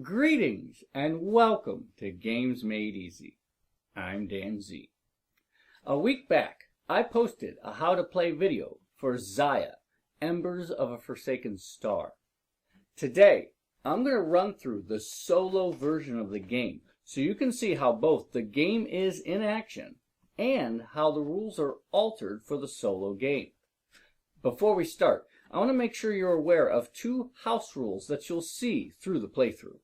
Greetings and welcome to Games Made Easy. I'm Dan Z. A week back, I posted a how to play video for Xia, Embers of a Forsaken Star. Today, I'm going to run through the solo version of the game so you can see how both the game is in action and how the rules are altered for the solo game. Before we start, I want to make sure you're aware of two house rules that you'll see through the playthrough.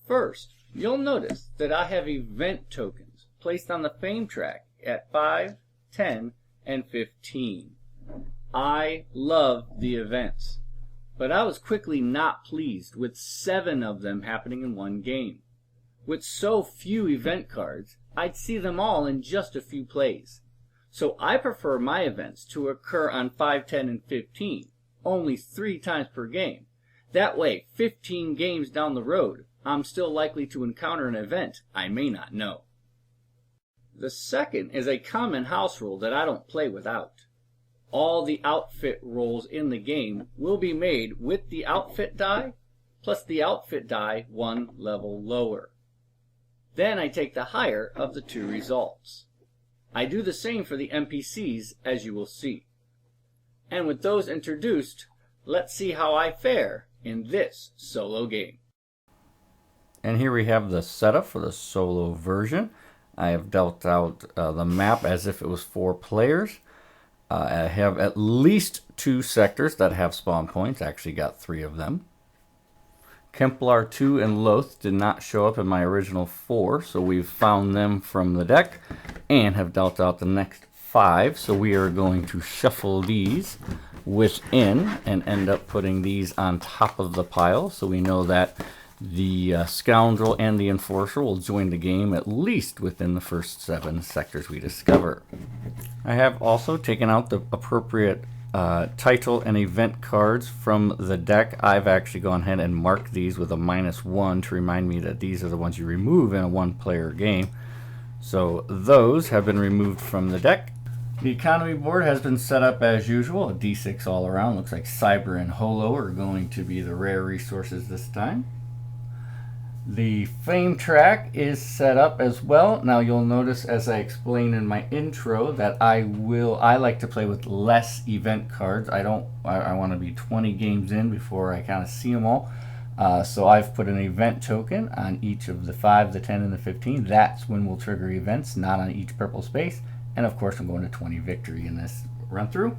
First, you'll notice that I have event tokens placed on the fame track at 5, 10, and 15. I love the events, but I was quickly not pleased with 7 of them happening in one game. With so few event cards, I'd see them all in just a few plays. So I prefer my events to occur on 5, 10, and 15, only 3 times per game. That way, 15 games down the road, I'm still likely to encounter an event I may not know. The second is a common house rule that I don't play without. All the outfit rolls in the game will be made with the outfit die plus the outfit die 1 level lower. Then I take the higher of the 2 results. I do the same for the NPCs, as you will see. And with those introduced, let's see how I fare in this solo game. And here we have the setup for the solo version. I have dealt out the map as if it was 4 players. I have at least 2 sectors that have spawn points. I actually got 3 of them. Kemplar 2 and Loth did not show up in my original 4, so we've found them from the deck and have dealt out the next 5. So we are going to shuffle these within and end up putting these on top of the pile, so we know that the Scoundrel and the Enforcer will join the game at least within the first 7 sectors we discover. I have also taken out the appropriate title and event cards from the deck. I've actually gone ahead and marked these with a -1 to remind me that these are the ones you remove in a 1-player game. So those have been removed from the deck. The economy board has been set up as usual, a D6 all around. Looks like Cyber and Holo are going to be the rare resources this time. The fame track is set up as well. Now you'll notice, as I explained in my intro, that I like to play with less event cards. I want to be 20 games in before I kind of see them all. So I've put an event token on each of the 5, the 10, and the 15. That's when we'll trigger events, not on each purple space. And of course I'm going to 20 victory in this run through.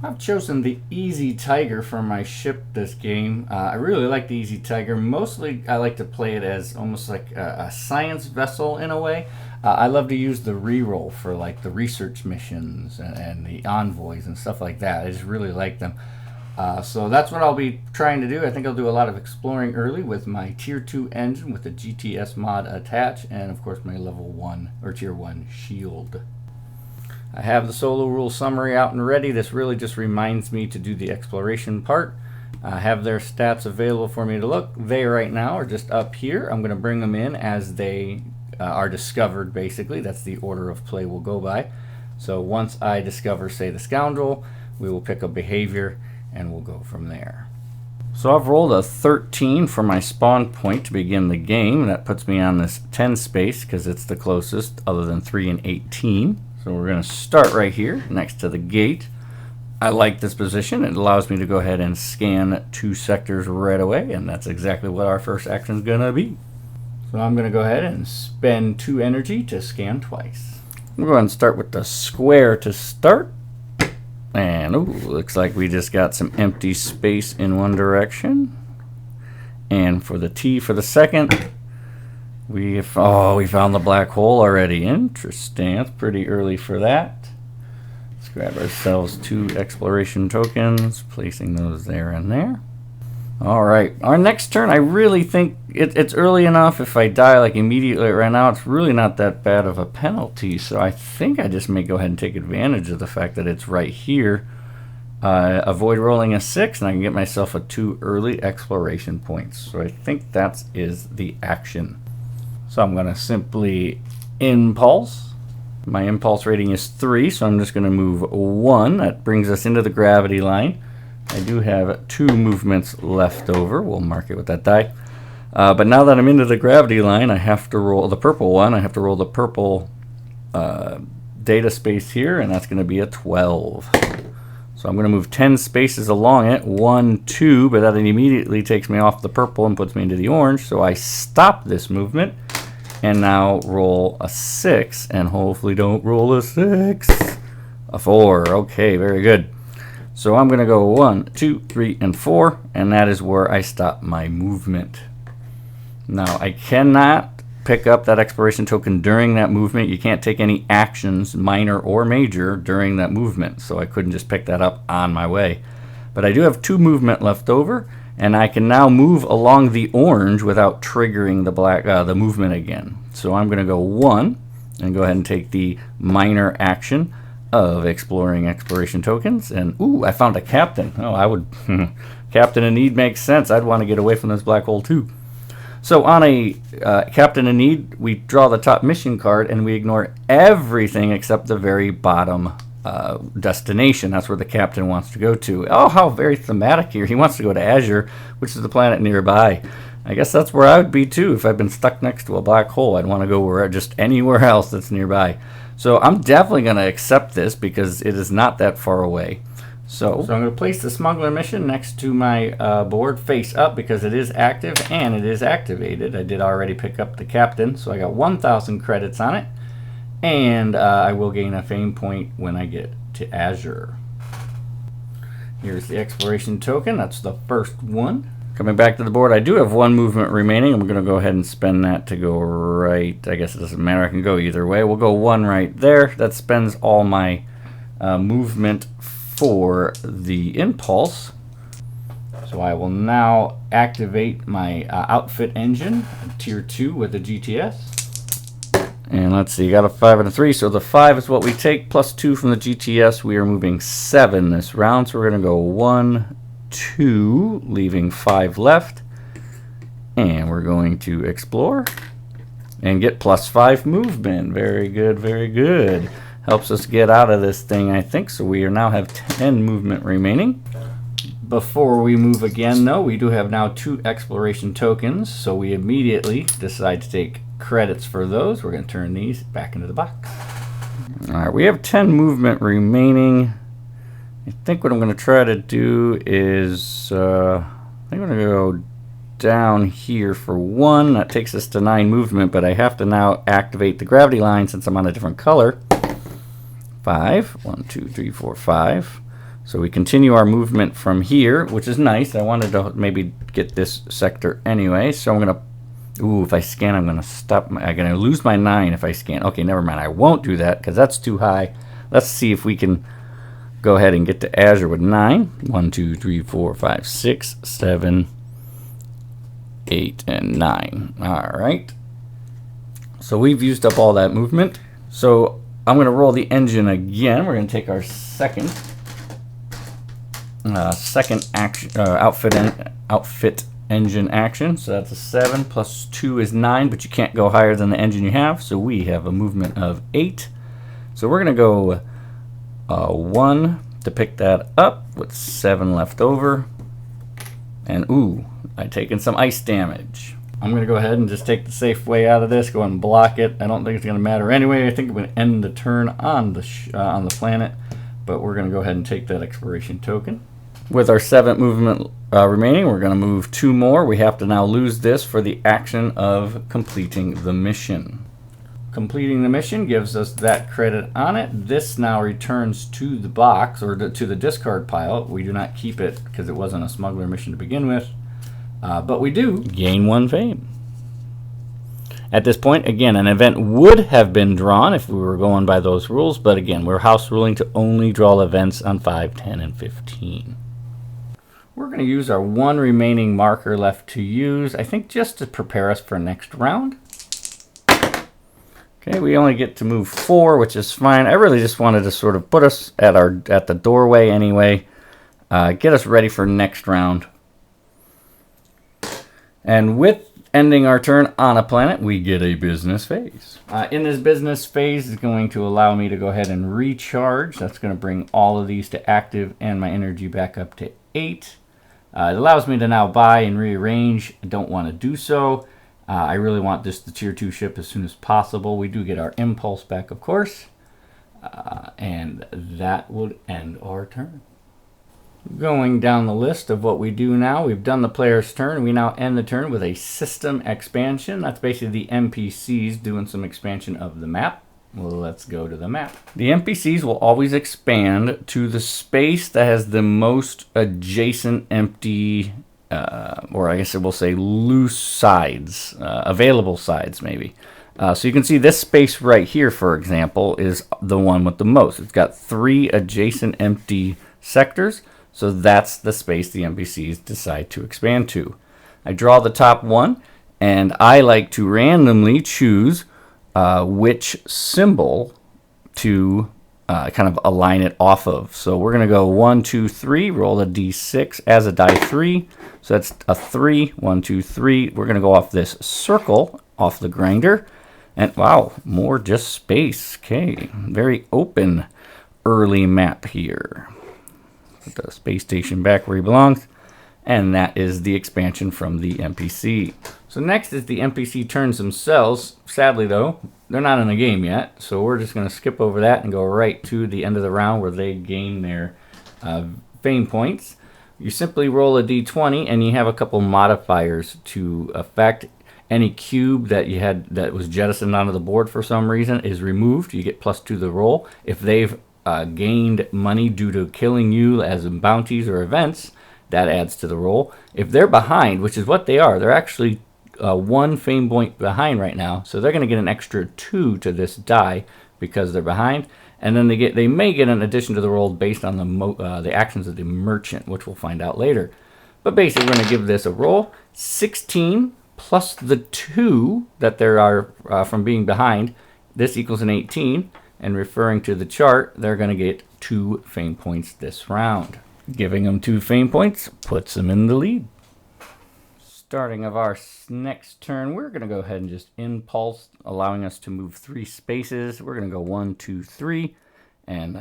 I've chosen the Easy Tiger for my ship this game. I really like the Easy Tiger. Mostly I like to play it as almost like a science vessel in a way. I love to use the reroll for like the research missions and the envoys and stuff like that. I just really like them. So that's what I'll be trying to do. I think I'll do a lot of exploring early with my Tier 2 engine with the GTS mod attached, and of course my level 1 or Tier 1 shield. I have the solo rule summary out and ready. This really just reminds me to do the exploration part. I have their stats available for me to look. They right now are just up here. I'm going to bring them in as they are discovered, basically. That's the order of play we'll go by. So once I discover, say, the Scoundrel, we will pick a behavior and we'll go from there. So I've rolled a 13 for my spawn point to begin the game. That puts me on this 10 space because it's the closest other than 3 and 18. So we're going to start right here next to the gate. I like this position. It allows me to go ahead and scan 2 sectors right away, and that's exactly what our first action is going to be. So I'm going to go ahead and spend 2 energy to scan twice. We'll go ahead and start with the square to start. And ooh, looks like we just got some empty space in one direction. And for the T for the second, we found the black hole already. Interesting. That's pretty early for that. Let's grab ourselves 2 exploration tokens, placing those there and there. All right, our next turn, I really think it's early enough. If I die like immediately right now, it's really not that bad of a penalty. So I think I just may go ahead and take advantage of the fact that it's right here. Avoid rolling a 6, and I can get myself a 2 early exploration points. So I think that is the action. So I'm going to simply impulse My impulse rating is 3, so I'm just going to move 1. That brings us into the gravity line. I do have 2 movements left over. We'll mark it with that die. But now that I'm into the gravity line, I have to roll the purple one. I have to roll the purple data space here, and that's going to be a 12. So I'm going to move 10 spaces along it, 1, 2, but that immediately takes me off the purple and puts me into the orange. So I stop this movement and now roll a 6, and hopefully don't roll a 6. A 4. Okay, very good. So I'm going to go 1, 2, 3, and 4, and that is where I stop my movement. Now, I cannot pick up that exploration token during that movement. You can't take any actions, minor or major, during that movement, so I couldn't just pick that up on my way. But I do have 2 movement left over, and I can now move along the orange without triggering the movement again. So I'm going to go 1 and go ahead and take the minor action of exploring exploration tokens. And ooh, I found a captain. Oh, I would captain in need makes sense. I'd want to get away from this black hole too. So on a captain in need, we draw the top mission card and we ignore everything except the very bottom destination. That's where the captain wants to go to. Oh, how very thematic here. He wants to go to Azure, which is the planet nearby. I guess that's where I would be too. If I've been stuck next to a black hole, I'd want to go just anywhere else that's nearby. So I'm definitely going to accept this because it is not that far away. So I'm going to place the smuggler mission next to my board face up because it is active and it is activated. I did already pick up the captain, so I got 1,000 credits on it. And I will gain a fame point when I get to Azure. Here's the exploration token. That's the first one. Coming back to the board, I do have 1 movement remaining. I'm going to go ahead and spend that to go right. I guess it doesn't matter. I can go either way. We'll go 1 right there. That spends all my movement for the impulse. So I will now activate my outfit engine, tier 2 with the GTS. And let's see, you got a 5 and a 3, so the 5 is what we take, plus 2 from the GTS. We are moving 7 this round, so we're going to go 1, 2, leaving 5 left. And we're going to explore and get plus 5 movement. Very good, very good. Helps us get out of this thing, I think. So we now have 10 movement remaining. Before we move again, though, we do have now 2 exploration tokens. So we immediately decide to take credits for those. We're going to turn these back into the box. All right, we have 10 movement remaining. I think what I'm going to try to do is, I think I'm going to go down here for 1. That takes us to 9 movement, but I have to now activate the gravity line since I'm on a different color. 5. 1, 2, 3, 4, 5. So we continue our movement from here, which is nice. I wanted to maybe get this sector anyway, so I'm going to, ooh, if I scan, I'm going to stop. I'm going to lose my 9 if I scan. Okay, never mind. I won't do that because that's too high. Let's see if we can go ahead and get to Azure with 9. 1, 2, 3, 4, 5, 6, 7, 8, and 9. All right. So we've used up all that movement. So I'm going to roll the engine again. We're going to take our second action, outfit engine action. So that's a 7 plus 2 is 9, but you can't go higher than the engine you have. So we have a movement of 8. So we're going to go 1 to pick that up with 7 left over. And ooh, I've taken some ice damage. I'm going to go ahead and just take the safe way out of this, go and block it. I don't think it's going to matter anyway. I think I'm going to end the turn on the planet, but we're going to go ahead and take that exploration token. With our 7th movement remaining, we're going to move 2 more. We have to now lose this for the action of completing the mission. Completing the mission gives us that credit on it. This now returns to the box, or to the discard pile. We do not keep it because it wasn't a smuggler mission to begin with. But we do gain 1 fame. At this point, again, an event would have been drawn if we were going by those rules, but again, we're house ruling to only draw events on 5, 10, and 15. We're going to use our 1 remaining marker left to use, I think just to prepare us for next round. Okay, we only get to move 4, which is fine. I really just wanted to sort of put us at the doorway anyway, get us ready for next round. And with ending our turn on a planet, we get a business phase. In this business phase is going to allow me to go ahead and recharge. That's going to bring all of these to active and my energy back up to 8. It allows me to now buy and rearrange. I don't want to do so. I really want this the tier 2 ship as soon as possible. We do get our impulse back, of course. And that would end our turn. Going down the list of what we do now, we've done the player's turn. We now end the turn with a system expansion. That's basically the NPCs doing some expansion of the map. Well, let's go to the map. The NPCs will always expand to the space that has the most adjacent empty, or I guess it will say loose sides, available sides maybe. So you can see this space right here, for example, is the one with the most. It's got 3 adjacent empty sectors. So that's the space the NPCs decide to expand to. I draw the top one, and I like to randomly choose which symbol to kind of align it off of. So we're going to go 1, 2, 3, roll a d6 as a die 3. So that's a 3, 1, 2, 3. We're going to go off this circle, off the grinder. And wow, more just space. Okay, very open early map here. Put the space station back where he belongs. And that is the expansion from the NPC. So next is the NPC turns themselves. Sadly though, they're not in the game yet. So we're just going to skip over that and go right to the end of the round where they gain their fame points. You simply roll a d20 and you have a couple modifiers to affect. Any cube that you had that was jettisoned onto the board for some reason is removed. You get +2 to the roll. If they've gained money due to killing you as in bounties or events, that adds to the roll. If they're behind, which is what they are, they're actually 1 fame point behind right now, so they're going to get an extra 2 to this die because they're behind. And then they may get an addition to the roll based on the actions of the merchant, which we'll find out later. But basically, we're going to give this a roll. 16 plus the 2 that there are from being behind. This equals an 18. And referring to the chart, they're going to get 2 fame points this round. Giving them 2 fame points puts them in the lead. Starting of our next turn, we're going to go ahead and just impulse, allowing us to move 3 spaces. We're going to go 1, 2, 3, and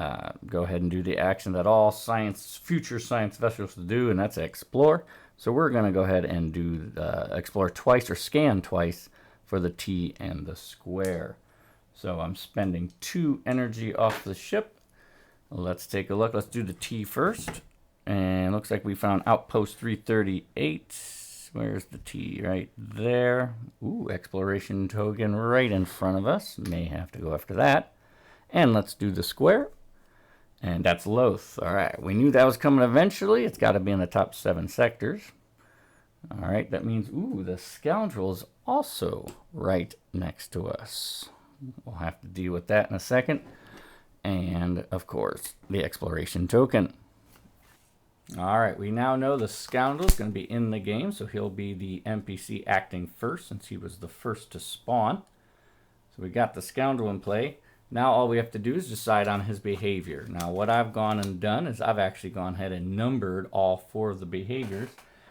go ahead and do the action that all future science vessels do, and that's explore. So we're going to go ahead and do explore twice or scan twice for the T and the square. So I'm spending 2 energy off the ship. Let's take a look. Let's do the T first. And looks like we found Outpost 338. Where's the T? Right there. Ooh, exploration token right in front of us. May have to go after that. And let's do the square. And that's Loth. All right, we knew that was coming eventually. It's got to be in the top 7 sectors. All right, that means, ooh, the scoundrel is also right next to us. We'll have to deal with that in a second. And, of course, the exploration token. All right, we now know the scoundrel is going to be in the game, so he'll be the NPC acting first since he was the first to spawn. So we got the scoundrel in play. Now all we have to do is decide on his behavior. Now what I've gone and done is I've actually gone ahead and numbered all 4 of the behaviors,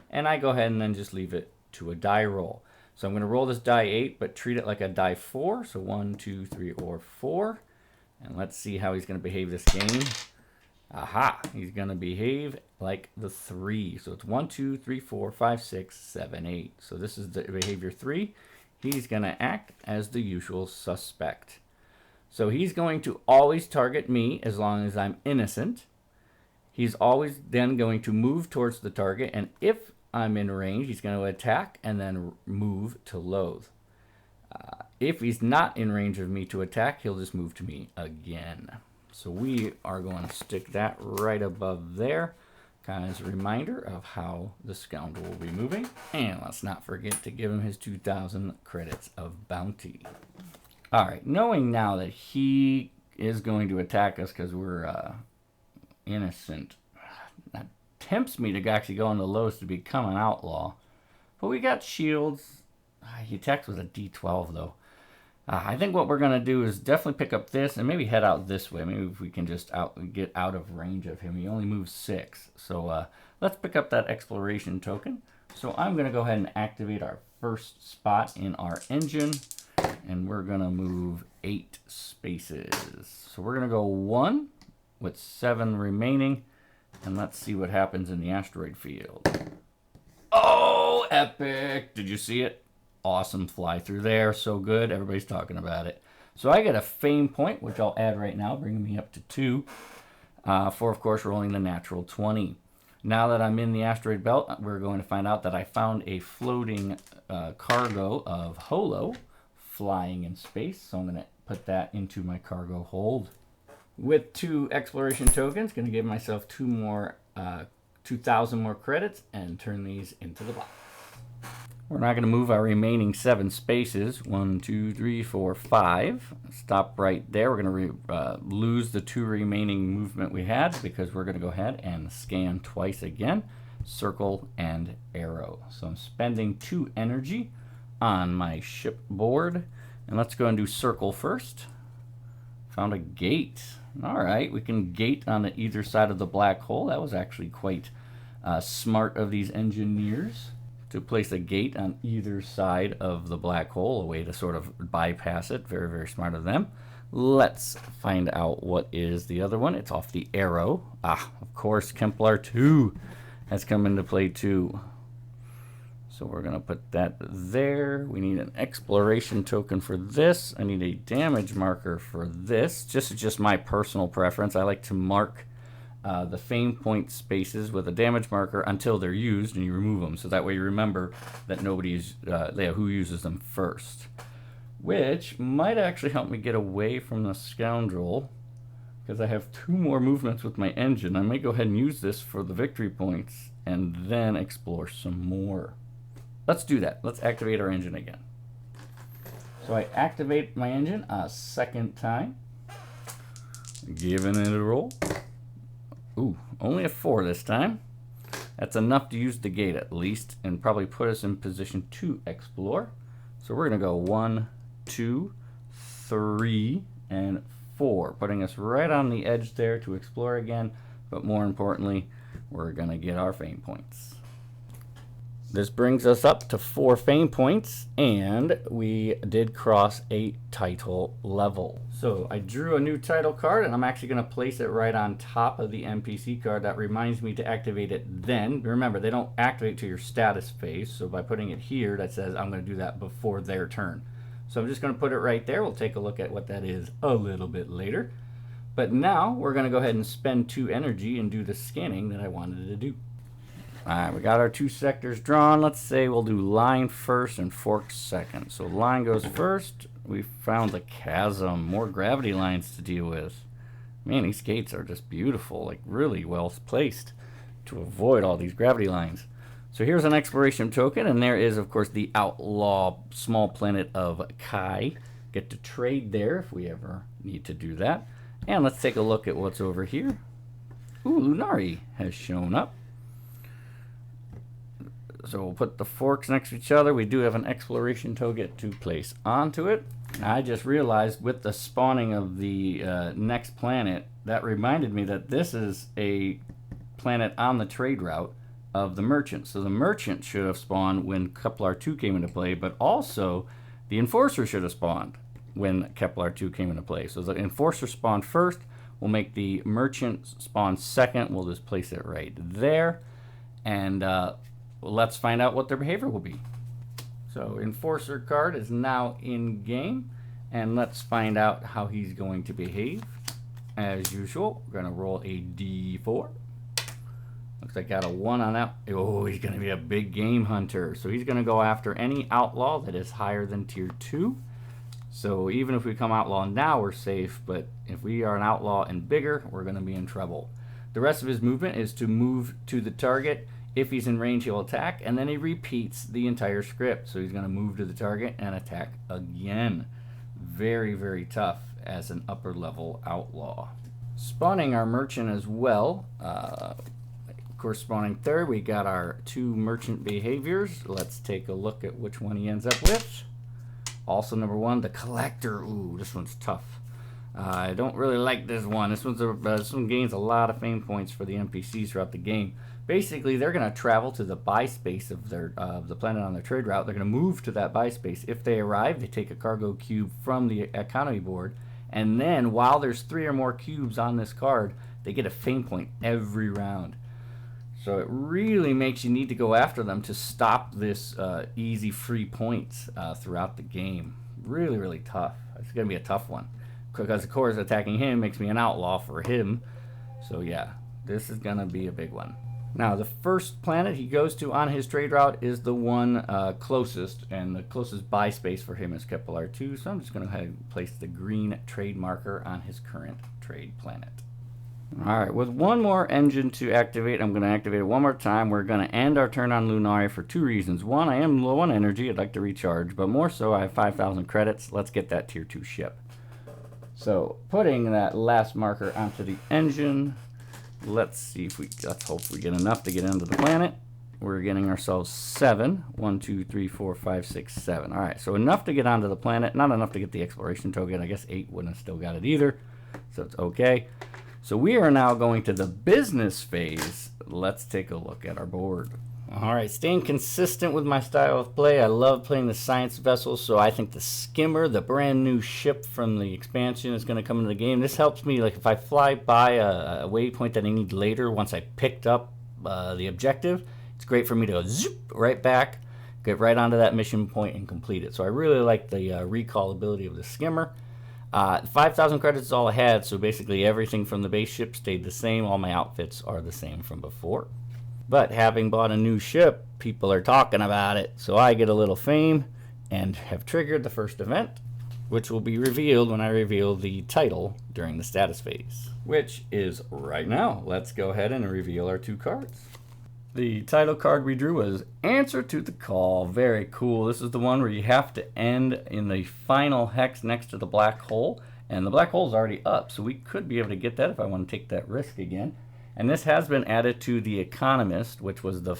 and I go ahead and then just leave it to a die roll. So I'm going to roll this die 8, but treat it like a die 4. So 1, 2, 3, or 4. And let's see how he's going to behave this game. Aha! He's going to behave like the 3. So it's 1, 2, 3, 4, 5, 6, 7, 8. So this is the behavior 3. He's going to act as the usual suspect. So he's going to always target me as long as I'm innocent. He's always then going to move towards the target, and if I'm in range, he's going to attack and then move to loathe. If he's not in range of me to attack, he'll just move to me again. So we are going to stick that right above there, kind of as a reminder of how the scoundrel will be moving. And let's not forget to give him his 2,000 credits of bounty. All right, knowing now that he is going to attack us because we're innocent, that tempts me to actually go on the lowest to become an outlaw. But we got shields. He attacks with a D12 though. I think what we're going to do is definitely pick up this and maybe head out this way. Maybe if we can just get out of range of him. He only moves 6. So let's pick up that exploration token. So I'm going to go ahead and activate our first spot in our engine, and we're going to move 8 spaces. So we're going to go 1 with 7 remaining, and let's see what happens in the asteroid field. Oh, epic! Did you see it? Awesome fly through there, so good. Everybody's talking about it. So I get a fame point, which I'll add right now, bringing me up to 2, for, of course, rolling the natural 20. Now that I'm in the asteroid belt, we're going to find out that I found a floating cargo of holo flying in space. So I'm going to put that into my cargo hold. With 2 exploration tokens, going to give myself 2,000 more credits and turn these into the box. We're not going to move our remaining 7 spaces. 1, 2, 3, 4, 5. Stop right there. We're going to lose the 2 remaining movement we had because we're going to go ahead and scan twice again. Circle and arrow. So I'm spending 2 energy on my ship board. And let's go and do circle first. Found a gate. All right, we can gate on either side of the black hole. That was actually quite smart of these engineers to place a gate on either side of the black hole, a way to sort of bypass it. Very, very smart of them. Let's find out what is the other one. It's off the arrow. Ah, of course, Kemplar 2 has come into play too. So we're going to put that there. We need an exploration token for this. I need a damage marker for this. Just my personal preference. I like to mark the fame point spaces with a damage marker until they're used, and you remove them. So that way you remember that nobody's who uses them first. Which might actually help me get away from the scoundrel, because I have 2 more movements with my engine. I might go ahead and use this for the victory points and then explore some more. Let's do that. Let's activate our engine again. So I activate my engine a second time. Giving it a roll. Ooh, only a 4 this time. That's enough to use the gate at least, and probably put us in position to explore. So we're going to go 1, 2, 3, and 4, putting us right on the edge there to explore again. But more importantly, we're going to get our fame points. This brings us up to 4 fame points, and we did cross a title level. So I drew a new title card, and I'm actually going to place it right on top of the NPC card. That reminds me to activate it then. Remember, they don't activate to your status phase, so by putting it here, that says I'm going to do that before their turn. So I'm just going to put it right there. We'll take a look at what that is a little bit later. But now we're going to go ahead and spend 2 energy and do the scanning that I wanted to do. Alright, we got our 2 sectors drawn. Let's say we'll do line first and fork second. So line goes first. We found the chasm. More gravity lines to deal with. Man, these gates are just beautiful. Like, really well placed to avoid all these gravity lines. So here's an exploration token, and there is, of course, the outlaw small planet of Kai. Get to trade there if we ever need to do that. And let's take a look at what's over here. Ooh, Lunari has shown up. So we'll put the forks next to each other. We do have an exploration token to place onto it. I just realized with the spawning of the next planet, that reminded me that this is a planet on the trade route of the merchant. So the merchant should have spawned when Kepler 2 came into play, but also the enforcer should have spawned when Kepler 2 came into play. So the enforcer spawned first. We'll make the merchant spawn second. We'll just place it right there. And let's find out what their behavior will be. So Enforcer card is now in game, and let's find out how he's going to behave. As usual, we're going to roll a d4. Looks like I got a 1 on that. Oh, he's going to be a big game hunter. So he's going to go after any outlaw that is higher than tier 2. So even if we come outlaw now, we're safe, but if we are an outlaw and bigger, we're going to be in trouble. The rest of his movement is to move to the target. If he's in range, he'll attack, and then he repeats the entire script. So he's going to move to the target and attack again. Very, very tough as an upper level outlaw. Spawning our merchant as well. Of course, spawning third, we got our 2 merchant behaviors. Let's take a look at which one he ends up with. Also, number 1, the collector. Ooh, this one's tough. I don't really like this one. This one gains a lot of fame points for the NPCs throughout the game. Basically, they're going to travel to the buy space of the planet on their trade route. They're going to move to that buy space. If they arrive, they take a cargo cube from the economy board, and then while there's 3 or more cubes on this card, they get a fame point every round. So it really makes you need to go after them to stop this easy free points throughout the game. Really, really tough. It's going to be a tough one. Because, of course, attacking him makes me an outlaw for him. So, yeah, this is going to be a big one. Now, the first planet he goes to on his trade route is the one closest, and the closest buy space for him is Kepler 2. So I'm just going to go ahead and place the green trade marker on his current trade planet. Alright, with one more engine to activate, I'm going to activate it one more time. We're going to end our turn on Lunari for 2 reasons. One, I am low on energy. I'd like to recharge, but more so, I have 5,000 credits. Let's get that tier 2 ship. So, putting that last marker onto the engine, let's hope we get enough to get into the planet. We're getting ourselves 7. 1, 2, 3, 4, 5, 6, 7. Alright, so enough to get onto the planet. Not enough to get the exploration token. I guess 8 wouldn't have still got it either. So it's okay. So we are now going to the business phase. Let's take a look at our board. Alright, staying consistent with my style of play. I love playing the science vessels, so I think the skimmer, the brand new ship from the expansion, is going to come into the game. This helps me, like if I fly by a waypoint that I need later once I picked up the objective, it's great for me to go zoop right back, get right onto that mission point and complete it. So I really like the recall ability of the skimmer. 5,000 credits is all I had, so basically everything from the base ship stayed the same. All my outfits are the same from before. But having bought a new ship, people are talking about it, so I get a little fame and have triggered the first event, which will be revealed when I reveal the title during the status phase, which is right now. Let's go ahead and reveal our 2 cards. The title card we drew was Answer to the Call. Very cool. This is the one where you have to end in the final hex next to the black hole. And the black hole is already up, so we could be able to get that if I want to take that risk again. And this has been added to The Economist, which was the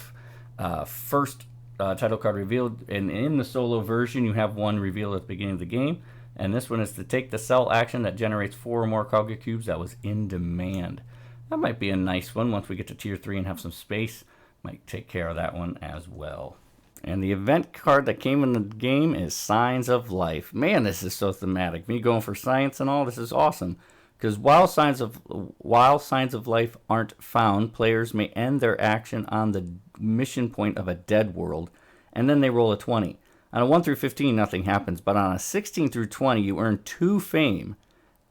first title card revealed. And in the solo version, you have one revealed at the beginning of the game. And this one is to take the sell action that generates 4 or more cargo cubes that was in demand. That might be a nice one once we get to tier 3 and have some space. Might take care of that one as well. And the event card that came in the game is Signs of Life. Man, this is so thematic. Me going for science and all, this is awesome. Because while signs of life aren't found, players may end their action on the mission point of a dead world, and then they roll a 20. On a 1 through 15, nothing happens, but on a 16 through 20, you earn 2 fame,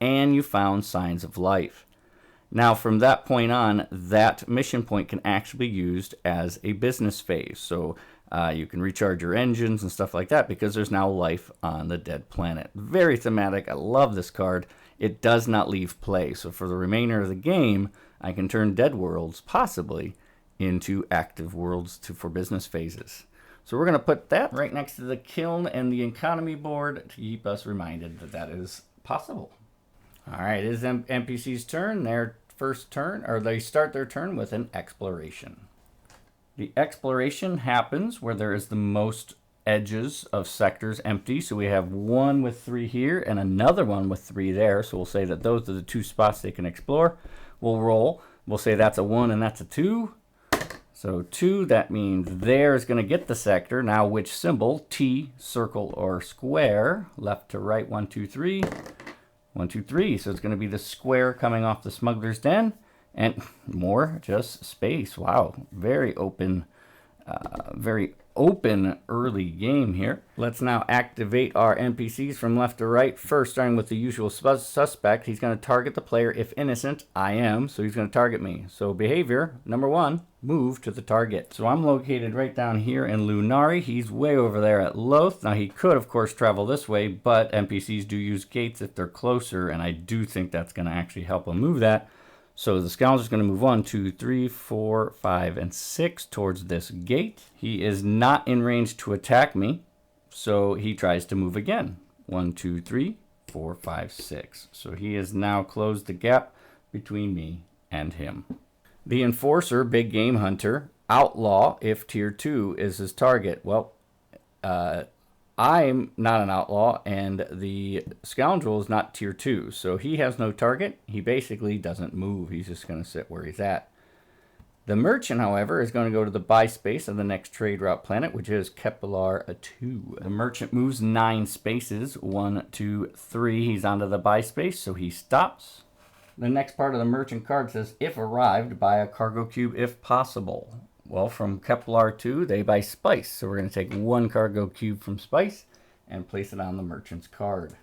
and you found signs of life. Now, from that point on, that mission point can actually be used as a business phase. So you can recharge your engines and stuff like that because there's now life on the dead planet. Very thematic. I love this card. It does not leave play. So for the remainder of the game, I can turn dead worlds, possibly, into active worlds for business phases. So we're going to put that right next to the kiln and the economy board to keep us reminded that that is possible. All right, it is NPC's turn. Their first turn, or they start their turn with an exploration. The exploration happens where there is the most edges of sectors empty. So we have one with 3 here and another one with 3 there. So we'll say that those are the 2 spots they can explore. We'll roll. We'll say that's a 1 and that's a 2. So 2, that means there is going to get the sector. Now which symbol? T, circle, or square. Left to right, 1, 2, 3. 1, 2, 3. So it's going to be the square coming off the smuggler's den. And more, just space. Wow. Very open early game here. Let's now activate our NPCs from left to right. First, starting with the usual suspect. He's going to target the player if innocent. I am, so he's going to target me. So behavior, number 1, move to the target. So I'm located right down here in Lunari. He's way over there at Loth. Now he could, of course, travel this way, but NPCs do use gates if they're closer, and I do think that's going to actually help him move that. So the scoundrel is going to move 1, 2, 3, 4, 5, and 6 towards this gate. He is not in range to attack me, so he tries to move again. 1, 2, 3, 4, 5, 6. So he has now closed the gap between me and him. The enforcer, big game hunter, outlaw if tier 2 is his target. Well, I'm not an outlaw, and the scoundrel is not tier 2, so he has no target. He basically doesn't move. He's just going to sit where he's at. The merchant, however, is going to go to the buy space of the next trade route planet, which is Kepler 2. The merchant moves 9 spaces, 1, 2, 3. He's onto the buy space, so he stops. The next part of the merchant card says, if arrived, buy a cargo cube if possible. Well, from Kepler 2, they buy spice, so we're going to take 1 cargo cube from spice and place it on the merchant's card.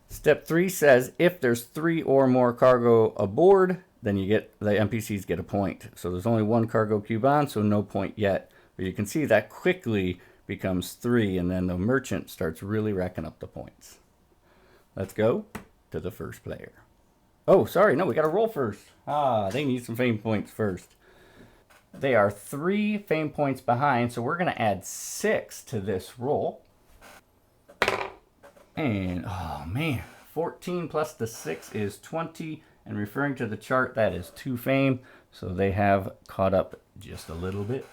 Step 3 says, if there's 3 or more cargo aboard, then the NPCs get a point. So there's only 1 cargo cube on, so no point yet. But you can see that quickly becomes 3, and then the merchant starts really racking up the points. Let's go to the first player. Oh, sorry, no, we got to roll first. They need some fame points first. They are 3 fame points behind, so we're going to add 6 to this roll. And, oh man, 14 plus the 6 is 20. And referring to the chart, that is 2 fame. So they have caught up just a little bit.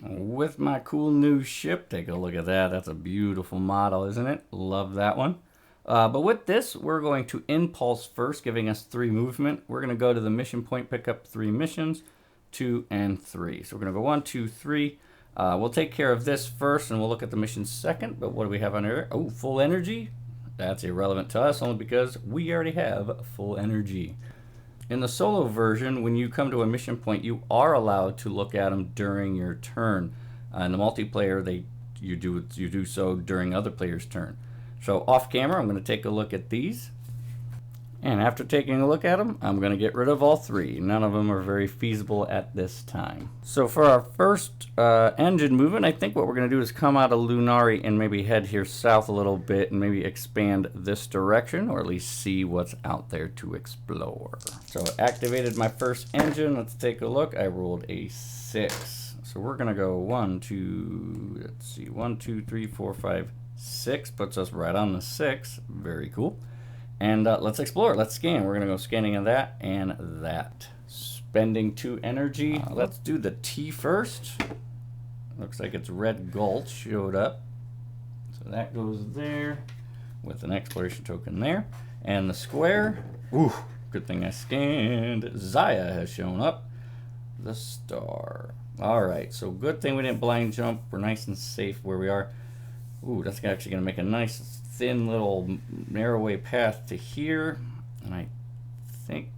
With my cool new ship, take a look at that. That's a beautiful model, isn't it? Love that one. But with this, we're going to impulse first, giving us 3 movement. We're going to go to the mission point, pick up 3 missions, 2 and 3. So we're going to go 1, 2, 3. We'll take care of this first, and we'll look at the mission second. But what do we have on here? Oh, full energy. That's irrelevant to us only because we already have full energy. In the solo version, when you come to a mission point, you are allowed to look at them during your turn. In the multiplayer, you do so during other players' turn. So off camera, I'm going to take a look at these. And after taking a look at them, I'm going to get rid of all 3. None of them are very feasible at this time. So for our first engine movement, I think what we're going to do is come out of Lunari and maybe head here south a little bit and maybe expand this direction, or at least see what's out there to explore. So I activated my first engine. Let's take a look. I rolled a 6. So we're going to go 1, 2, 3, 4, 5, 6. Puts us right on the 6. Very cool. And let's explore. Let's scan. We're going to go scanning of that and that. Spending 2 energy. Let's do the T first. Looks like it's Red Gulch showed up. So that goes there with an exploration token there. And the square. Ooh, good thing I scanned. Xia has shown up. The star. All right, so good thing we didn't blind jump. We're nice and safe where we are. Ooh, that's actually going to make a nice thin little narrow-way path to here. And I think,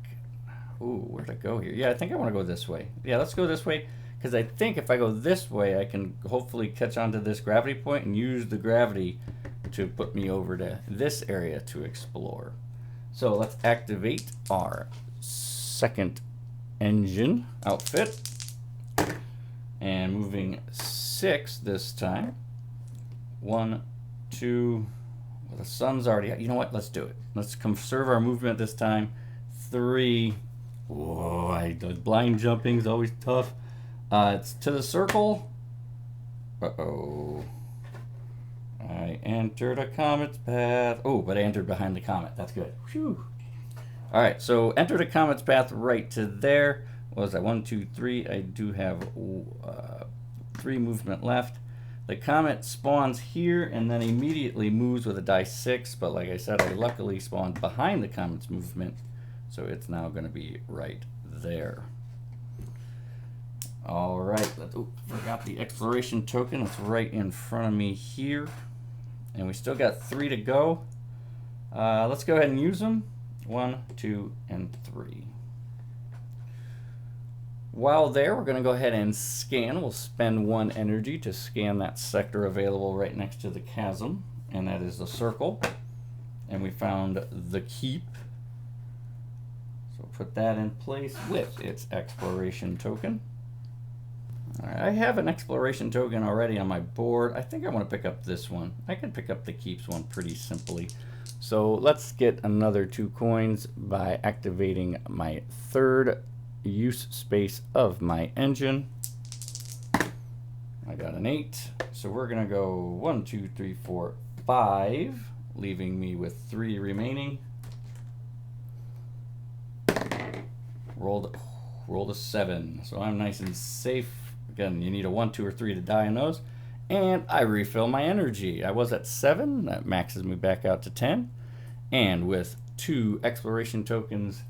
ooh, where'd I go here? Yeah, I think I want to go this way. Yeah, let's go this way, because I think if I go this way, I can hopefully catch onto this gravity point and use the gravity to put me over to this area to explore. So let's activate our second engine outfit. And moving 6 this time. 1, 2, well, the sun's already out. You know what? Let's do it. Let's conserve our movement this time. 3. Whoa, the blind jumping is always tough. It's to the circle. Uh-oh. I entered a comet's path. Oh, but I entered behind the comet. That's good. Whew. All right, so entered a comet's path right to there. What was that? 1, 2, 3. I do have 3 movement left. The comet spawns here and then immediately moves with a die 6, but like I said, I luckily spawned behind the comet's movement, so it's now going to be right there. All right, forgot the exploration token. It's right in front of me here, and we still got 3 to go. Let's go ahead and use them. 1, 2, and 3. While there, we're going to go ahead and scan. We'll spend 1 energy to scan that sector available right next to the chasm, and that is the circle. And we found the keep. So put that in place with its exploration token. All right, I have an exploration token already on my board. I think I want to pick up this one. I can pick up the keeps one pretty simply. So let's get another 2 coins by activating my third use space of my engine. I got an 8, so we're gonna go 1, 2, 3, 4, 5, leaving me with 3 remaining. Rolled a 7, so I'm nice and safe. Again, you need a 1, 2, or 3 to die on those. And I refill my energy. I was at 7, that maxes me back out to 10. And with 2 exploration tokens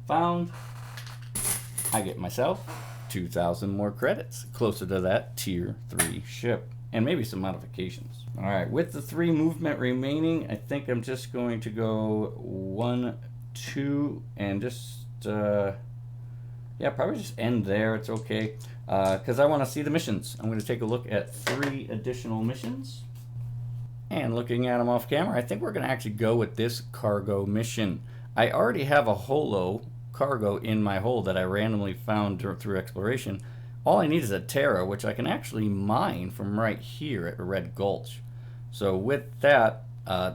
found, I get myself 2,000 more credits, closer to that tier 3 ship, and maybe some modifications. All right, with the 3 movement remaining, I think I'm just going to go 1, 2, and just, yeah, probably just end there. It's okay, because I want to see the missions. I'm going to take a look at 3 additional missions. And looking at them off camera, I think we're going to actually go with this cargo mission. I already have a holo cargo in my hold that I randomly found through exploration. All I need is a Terra, which I can actually mine from right here at Red Gulch. So with that,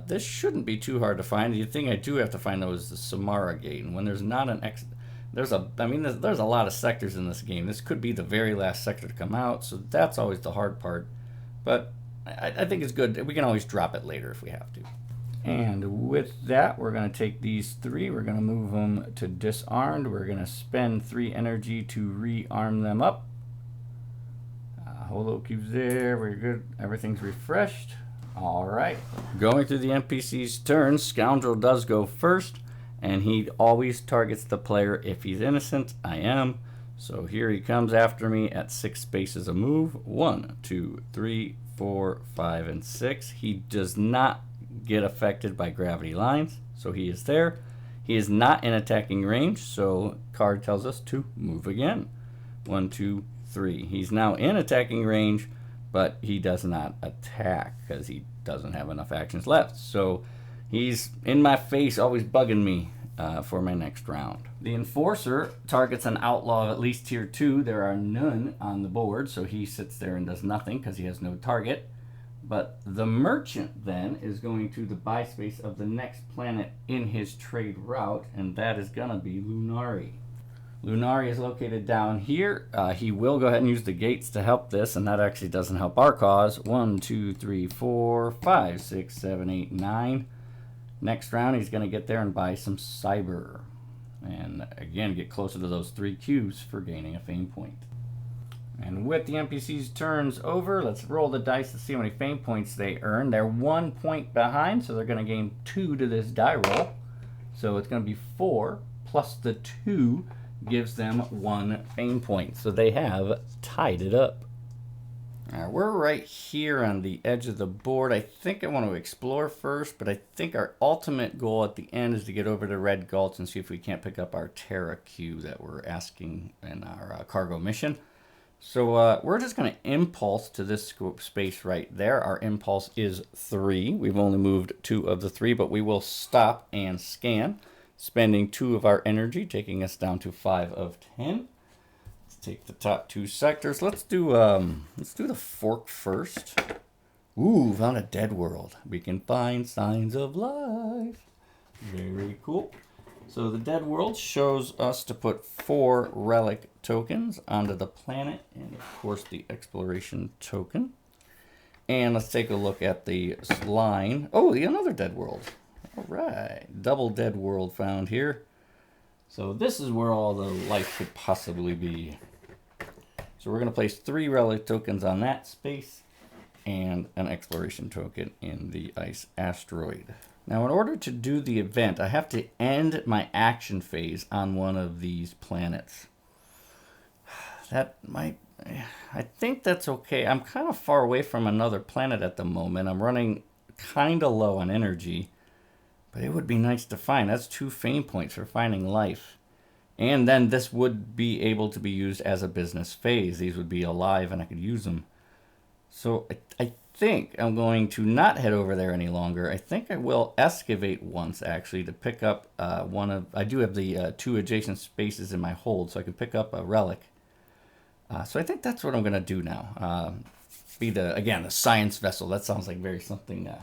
this shouldn't be too hard to find. The thing I do have to find though is the Samara Gate, and when there's not an there's a lot of sectors in this game. This could be the very last sector to come out, so that's always the hard part. But I think it's good. We can always drop it later if we have to. And with that, we're going to take these 3. We're going to move them to disarmed. We're going to spend 3 energy to rearm them up. Holo cubes there. We're good. Everything's refreshed. All right. Going through the NPC's turns, Scoundrel does go first, and he always targets the player if he's innocent. I am. So here he comes after me at 6 spaces a move. 1, 2, 3, 4, 5, and 6. He does not get affected by gravity lines, so he is there. He is not in attacking range, so card tells us to move again. 1, 2, 3. He's now in attacking range, but he does not attack because he doesn't have enough actions left. So he's in my face, always bugging me for my next round. The Enforcer targets an outlaw of at least tier 2. There are none on the board, so he sits there and does nothing because he has no target. But the Merchant then is going to the buy space of the next planet in his trade route, and that is going to be Lunari. Lunari is located down here. He will go ahead and use the gates to help this, and that actually doesn't help our cause. 1, 2, 3, 4, 5, 6, 7, 8, 9. Next round, he's going to get there and buy some cyber. And again, get closer to those 3 cubes for gaining a fame point. And with the NPC's turns over, let's roll the dice to see how many fame points they earn. They're 1 point behind, so they're going to gain 2 to this die roll. So it's going to be 4 plus the 2 gives them 1 fame point. So they have tied it up. We're right here on the edge of the board. I think I want to explore first, but I think our ultimate goal at the end is to get over to Red Gulch and see if we can't pick up our Terra cube that we're asking in our cargo mission. So we're just going to impulse to this space right there. Our impulse is 3. We've only moved 2 of the 3, but we will stop and scan, spending 2 of our energy, taking us down to 5 of 10. Take the top 2 sectors. Let's do the fork first. Ooh, found a dead world. We can find signs of life. Very cool. So the dead world shows us to put 4 relic tokens onto the planet, and of course the exploration token. And let's take a look at the line. Oh, another dead world. All right, double dead world found here. So this is where all the life could possibly be. So we're going to place 3 relic tokens on that space and an exploration token in the ice asteroid. Now in order to do the event, I have to end my action phase on one of these planets. That might... I think that's okay. I'm kind of far away from another planet at the moment. I'm running kind of low on energy. But it would be nice to find. That's 2 fame points for finding life. And then this would be able to be used as a business phase. These would be alive and I could use them. So I think I'm going to not head over there any longer. I think I will excavate once actually to pick up I do have the 2 adjacent spaces in my hold, so I can pick up a relic. So I think that's what I'm going to do now. Be the science vessel. That sounds like very something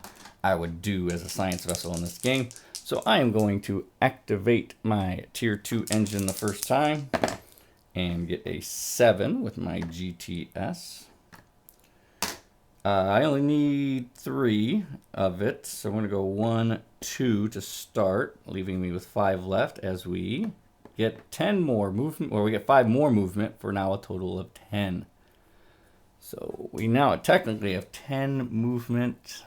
I would do as a science vessel in this game. So I am going to activate my tier 2 engine the first time and get a 7 with my GTS. I only need 3 of it, so I'm going to go 1, 2 to start, leaving me with 5 left as we get 10 more movement, or we get 5 more movement for now a total of 10. So we now technically have 10 movement.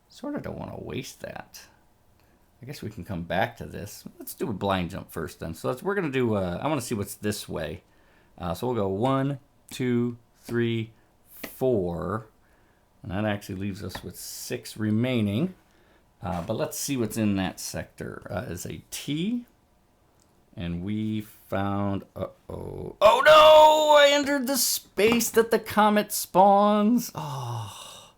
Sort of don't want to waste that. I guess we can come back to this. Let's do a blind jump first then. So we're going to do, I want to see what's this way. So we'll go 1, 2, 3, 4. And that actually leaves us with 6 remaining. But let's see what's in that sector. Is a T. And we found, oh no! I entered the space that the comet spawns. Oh.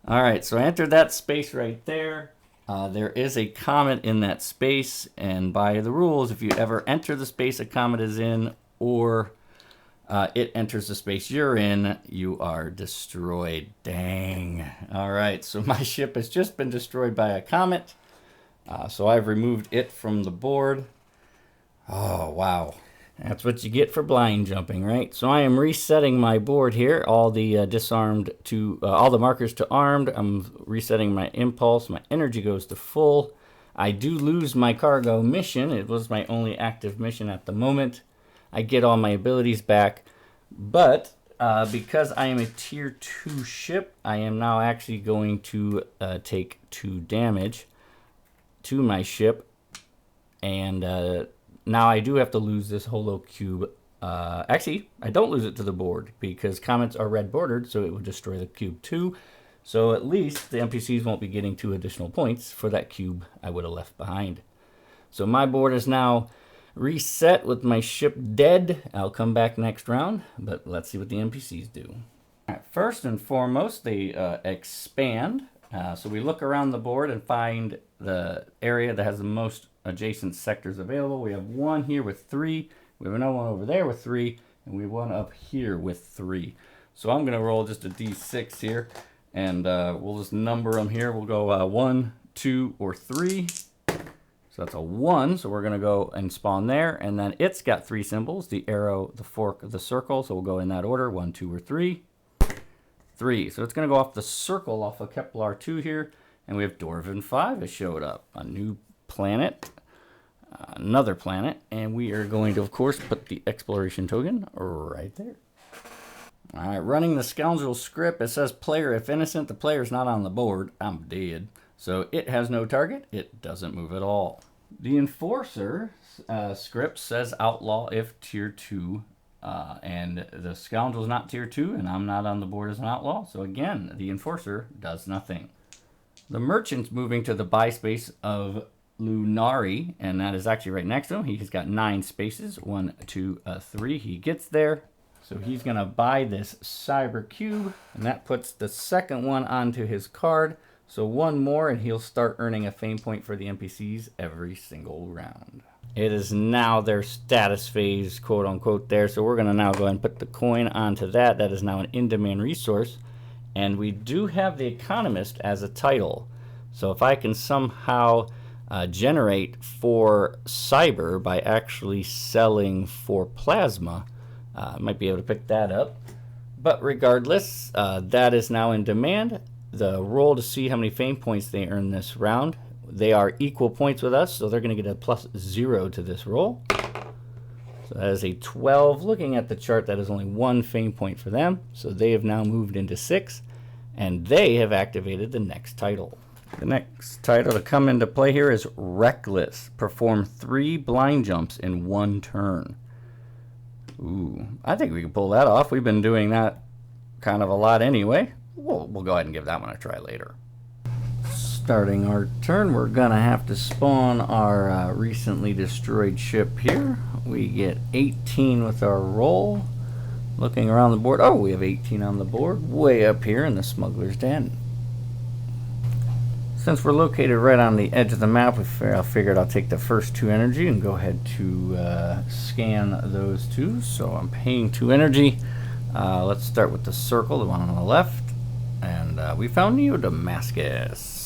All right, so I entered that space right there. There is a comet in that space, and by the rules, if you ever enter the space a comet is in, or it enters the space you're in, you are destroyed. Dang. All right, so my ship has just been destroyed by a comet. So I've removed it from the board. Oh, wow. That's what you get for blind jumping, right? So I am resetting my board here. All the disarmed to, all the markers to armed. I'm resetting my impulse. My energy goes to full. I do lose my cargo mission. It was my only active mission at the moment. I get all my abilities back. But because I am a tier 2 ship, I am now actually going to take 2 damage to my ship. And now I do have to lose this holo cube. Actually, I don't lose it to the board because comets are red bordered, so it will destroy the cube too. So at least the NPCs won't be getting 2 additional points for that cube I would have left behind. So my board is now reset with my ship dead. I'll come back next round, but let's see what the NPCs do. All right, first and foremost, they expand. So we look around the board and find the area that has the most adjacent sectors available. We have 1 here with 3. We have another one over there with 3. And we have 1 up here with 3. So I'm going to roll just a d6 here. And we'll just number them here. We'll go 1, 2, or 3. So that's a 1. So we're going to go and spawn there. And then it's got 3 symbols. The arrow, the fork, the circle. So we'll go in that order. 1, 2, or 3. 3. So it's going to go off the circle off of Kepler 2 here. And we have Dwarven 5 has showed up. A new planet. Another planet. And we are going to, of course, put the exploration token right there. All right, running the scoundrel script. It says player if innocent. The player's not on the board. I'm dead. So it has no target. It doesn't move at all. The enforcer script says outlaw if tier 2. And the scoundrel's not tier 2, and I'm not on the board as an outlaw. So again, the enforcer does nothing. The merchant's moving to the buy space of Lunari, and that is actually right next to him. He's got 9 spaces. 1, 2, 3. He gets there. So he's going to buy this cyber cube, and that puts the second one onto his card. So 1 more, and he'll start earning a fame point for the NPCs every single round. It is now their status phase, quote unquote, there. So we're going to now go ahead and put the coin onto that. That is now an in-demand resource. And we do have the economist as a title. So if I can somehow generate for cyber by actually selling for plasma, I might be able to pick that up. But regardless, that is now in demand. The roll to see how many fame points they earn this round. They are equal points with us, so they're going to get a +0 to this roll. So that is a 12. Looking at the chart, that is only 1 fame point for them. So they have now moved into 6, and they have activated the next title. The next title to come into play here is Reckless. Perform 3 blind jumps in 1 turn. Ooh, I think we can pull that off. We've been doing that kind of a lot anyway. We'll go ahead and give that one a try later. Starting our turn, we're going to have to spawn our recently destroyed ship here. We get 18 with our roll. Looking around the board, oh, we have 18 on the board, way up here in the smuggler's den. Since we're located right on the edge of the map, I figured I'll take the first 2 energy and go ahead to scan those 2. So I'm paying 2 energy. Let's start with the circle, the one on the left. And we found Neo Damascus.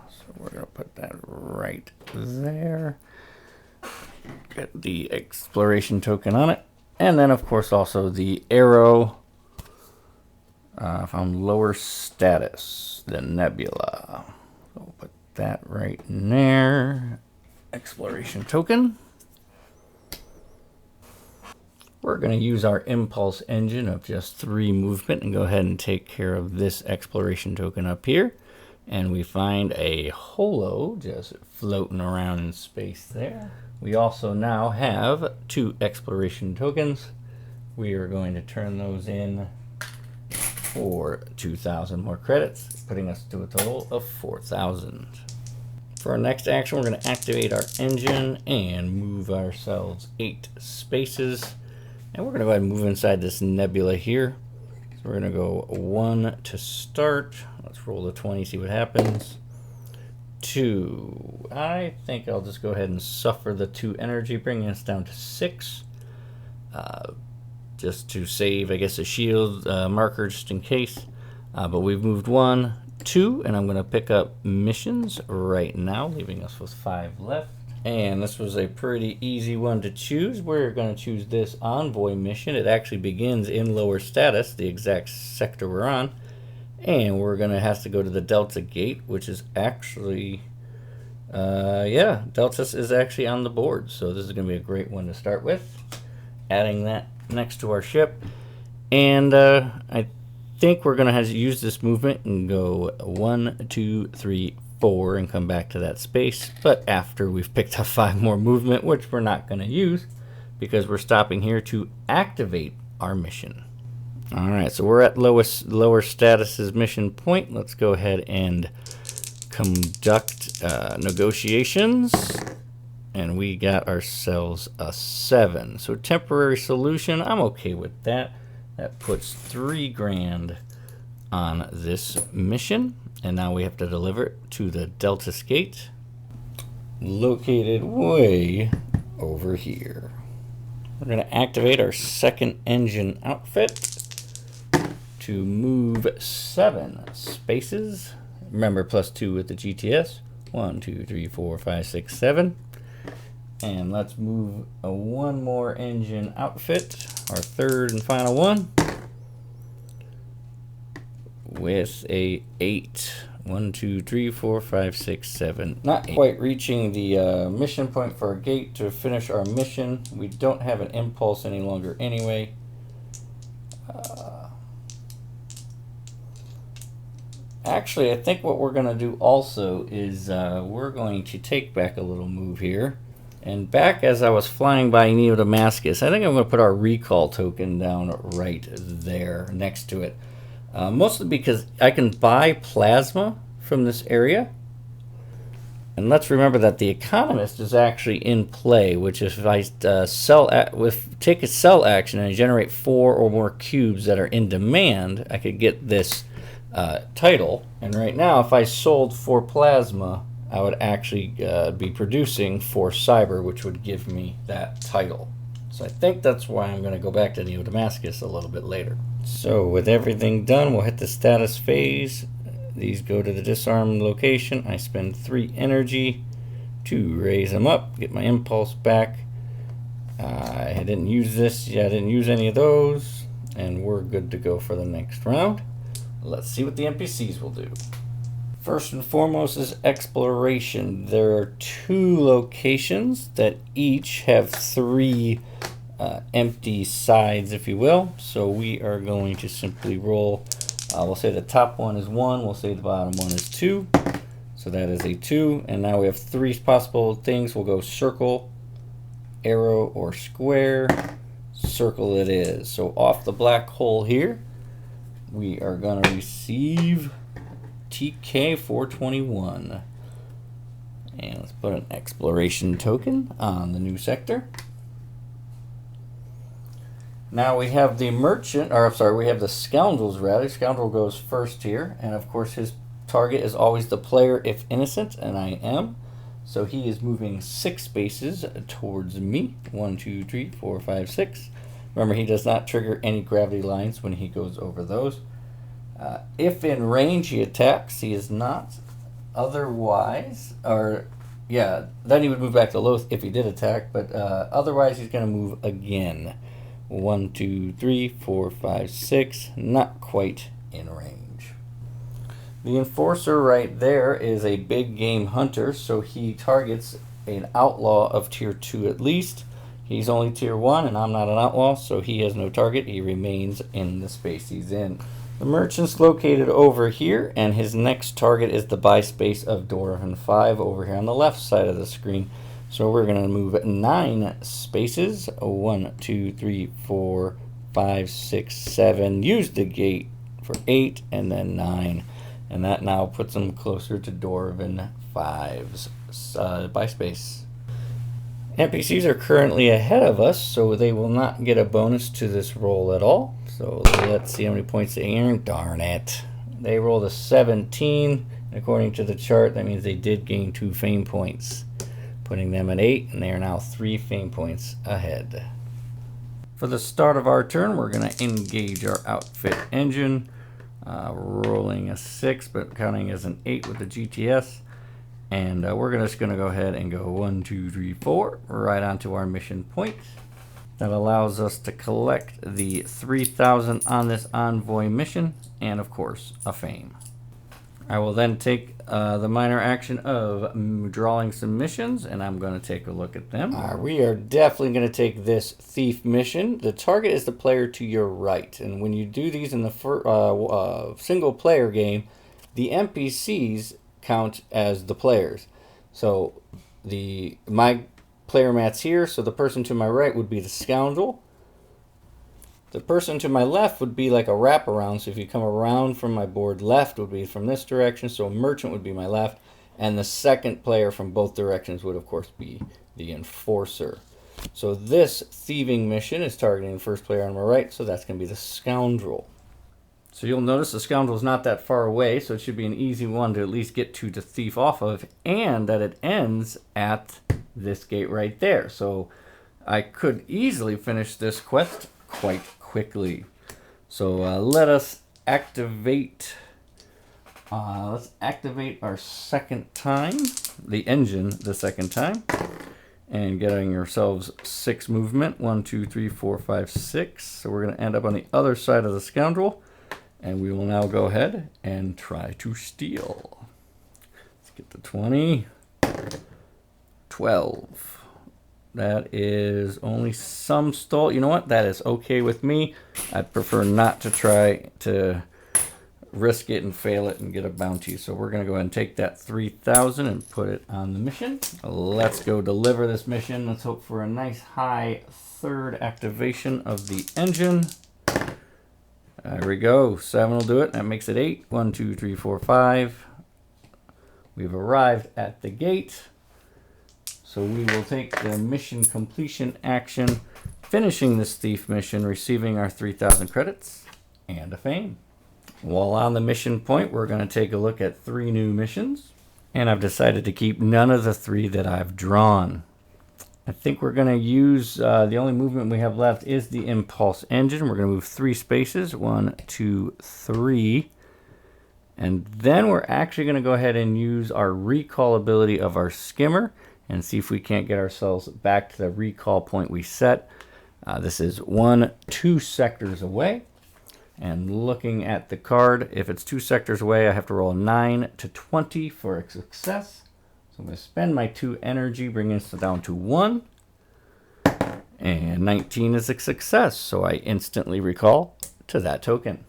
So we're going to put that right there. Get the exploration token on it. And then, of course, also the arrow. Found lower status, the nebula. So we'll put that right in there. Exploration token. we're going to use our impulse engine of just 3 movement and go ahead and take care of this exploration token up here. And we find a holo just floating around in space there. We also now have 2 exploration tokens. We are going to turn those in for 2,000 more credits, putting us to a total of 4,000. For our next action, we're going to activate our engine and move ourselves 8 spaces. And we're going to go ahead and move inside this nebula here. So we're going to go 1 to start. Let's roll the 20, see what happens. 2. I think I'll just go ahead and suffer the 2 energy, bringing us down to 6. Just to save, I guess, a shield marker just in case. But we've moved 1, 2, and I'm going to pick up missions right now, leaving us with 5 left. And this was a pretty easy one to choose. We're going to choose this envoy mission. It actually begins in lower status, the exact sector we're on. And we're going to have to go to the Delta Gate, which is actually, yeah, Delta is actually on the board. So this is going to be a great one to start with. Adding that next to our ship. And I think we're going to have to use this movement and go 1, 2, 3, 4 and come back to that space, but after we've picked up 5 more movement, which we're not going to use because we're stopping here to activate our mission. Alright, so we're at lower status's mission point. Let's go ahead and conduct negotiations, and we got ourselves a 7. So temporary solution, I'm okay with that. That puts 3 grand on this mission. And now we have to deliver it to the Delta Gate, located way over here. We're going to activate our second engine outfit to move 7 spaces. Remember, +2 with the GTS. 1, 2, 3, 4, 5, 6, 7. And let's move a 1 more engine outfit, our third and final one, with a 8. 1, 2, 3, 4, 5, 6, 7. Not quite reaching the mission point for our gate to finish our mission. We don't have an impulse any longer anyway. Actually, I think what we're going to do also is we're going to take back a little move here. And back as I was flying by Neo-Damascus, I think I'm going to put our recall token down right there next to it. Mostly because I can buy plasma from this area. And let's remember that the Economist is actually in play, which is if I take a sell action and I generate 4 or more cubes that are in demand, I could get this title. And right now, if I sold 4 plasma, I would actually be producing 4 cyber, which would give me that title. So I think that's why I'm going to go back to Neo-Damascus a little bit later. So with everything done, we'll hit the status phase. These go to the disarm location. I spend 3 energy to raise them up, get my impulse back. I didn't use this. Yeah, I didn't use any of those. And we're good to go for the next round. Let's see what the NPCs will do. First and foremost is exploration. There are 2 locations that each have 3 empty sides, if you will. So we are going to simply roll. We'll say the top one is 1. We'll say the bottom one is 2. So that is a 2. And now we have 3 possible things. We'll go circle, arrow, or square. Circle it is. So off the black hole here, we are going to receive TK 421. And let's put an exploration token on the new sector. Now we have the merchant, or I'm sorry, we have the scoundrels rather. Scoundrel goes first here, and of course his target is always the player if innocent, and I am. So he is moving 6 spaces towards me. 1, 2, 3, 4, 5, 6. Remember, he does not trigger any gravity lines when he goes over those. If in range he attacks, he is not. Otherwise, or yeah, then he would move back to Loth if he did attack, but otherwise he's going to move again. 1, 2, 3, 4, 5, 6. Not quite in range. The enforcer right there is a big game hunter, so he targets an outlaw of tier 2 at least. He's only tier 1 and I'm not an outlaw, so he has no target. He remains in the space he's in. The merchant's located over here, and his next target is the buy space of Dwarven 5 over here on the left side of the screen. So we're going to move 9 spaces. 1, 2, 3, 4, 5, 6, 7. Use the gate for 8 and then 9. And that now puts him closer to Dwarven 5's buy space. NPCs are currently ahead of us, so they will not get a bonus to this roll at all. So let's see how many points they earn. Darn it. They rolled a 17. According to the chart, that means they did gain 2 fame points, putting them at 8, and they are now 3 fame points ahead. For the start of our turn, we're going to engage our outfit engine, rolling a 6, but counting as an 8 with the GTS. And we're just going to go ahead and go 1, 2, 3, 4 right onto our mission point. That allows us to collect the 3,000 on this envoy mission, and of course, a fame. I will then take the minor action of drawing some missions, and I'm going to take a look at them. We are definitely going to take this thief mission. The target is the player to your right, and when you do these in the single player game, the NPCs count as the players. So my player mat's here, so the person to my right would be the scoundrel. The person to my left would be like a wraparound, so if you come around from my board left would be from this direction, so a merchant would be my left, and the second player from both directions would of course be the enforcer. So this thieving mission is targeting the first player on my right, so that's going to be the scoundrel. So you'll notice the scoundrel is not that far away, so it should be an easy one to at least get to thief off of, and that it ends at this gate right there. So I could easily finish this quest quite quickly. So let us activate. Let's activate our second time, the engine the second time, and getting ourselves 6 movement. 1, 2, 3, 4, 5, 6. So we're going to end up on the other side of the scoundrel. And we will now go ahead and try to steal. Let's get the 20. 12. That is only some stole. You know what? That is okay with me. I'd prefer not to try to risk it and fail it and get a bounty. So we're going to go ahead and take that 3,000 and put it on the mission. Let's go deliver this mission. Let's hope for a nice high 3rd activation of the engine. There we go. 7 will do it. That makes it 8. 1, 2, 3, 4, 5. We've arrived at the gate. So we will take the mission completion action, finishing this thief mission, receiving our 3,000 credits and a fame. While on the mission point, we're going to take a look at 3 new missions. And I've decided to keep none of the 3 that I've drawn. I think we're going to use, the only movement we have left is the impulse engine. We're going to move 3 spaces, 1, 2, 3. And then we're actually going to go ahead and use our recall ability of our skimmer and see if we can't get ourselves back to the recall point we set. This is 1, 2 sectors away. And looking at the card, if it's 2 sectors away, I have to roll 9 to 20 for a success. I'm going to spend my 2 energy, bringing this down to 1. And 19 is a success, so I instantly recall to that token.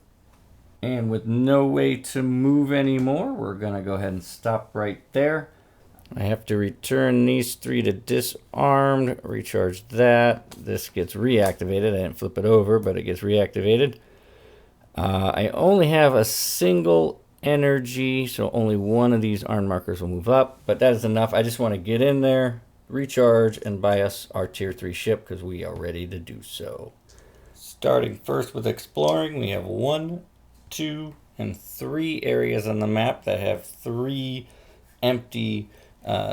And with no way to move anymore, we're going to go ahead and stop right there. I have to return these 3 to disarmed, recharge that. This gets reactivated. I didn't flip it over, but it gets reactivated. I only have a single energy, so only one of these arm markers will move up, but that is enough. I just want to get in there, recharge, and buy us our tier 3 ship because we are ready to do so. Starting first with exploring, we have 1, 2, and 3 areas on the map that have 3 empty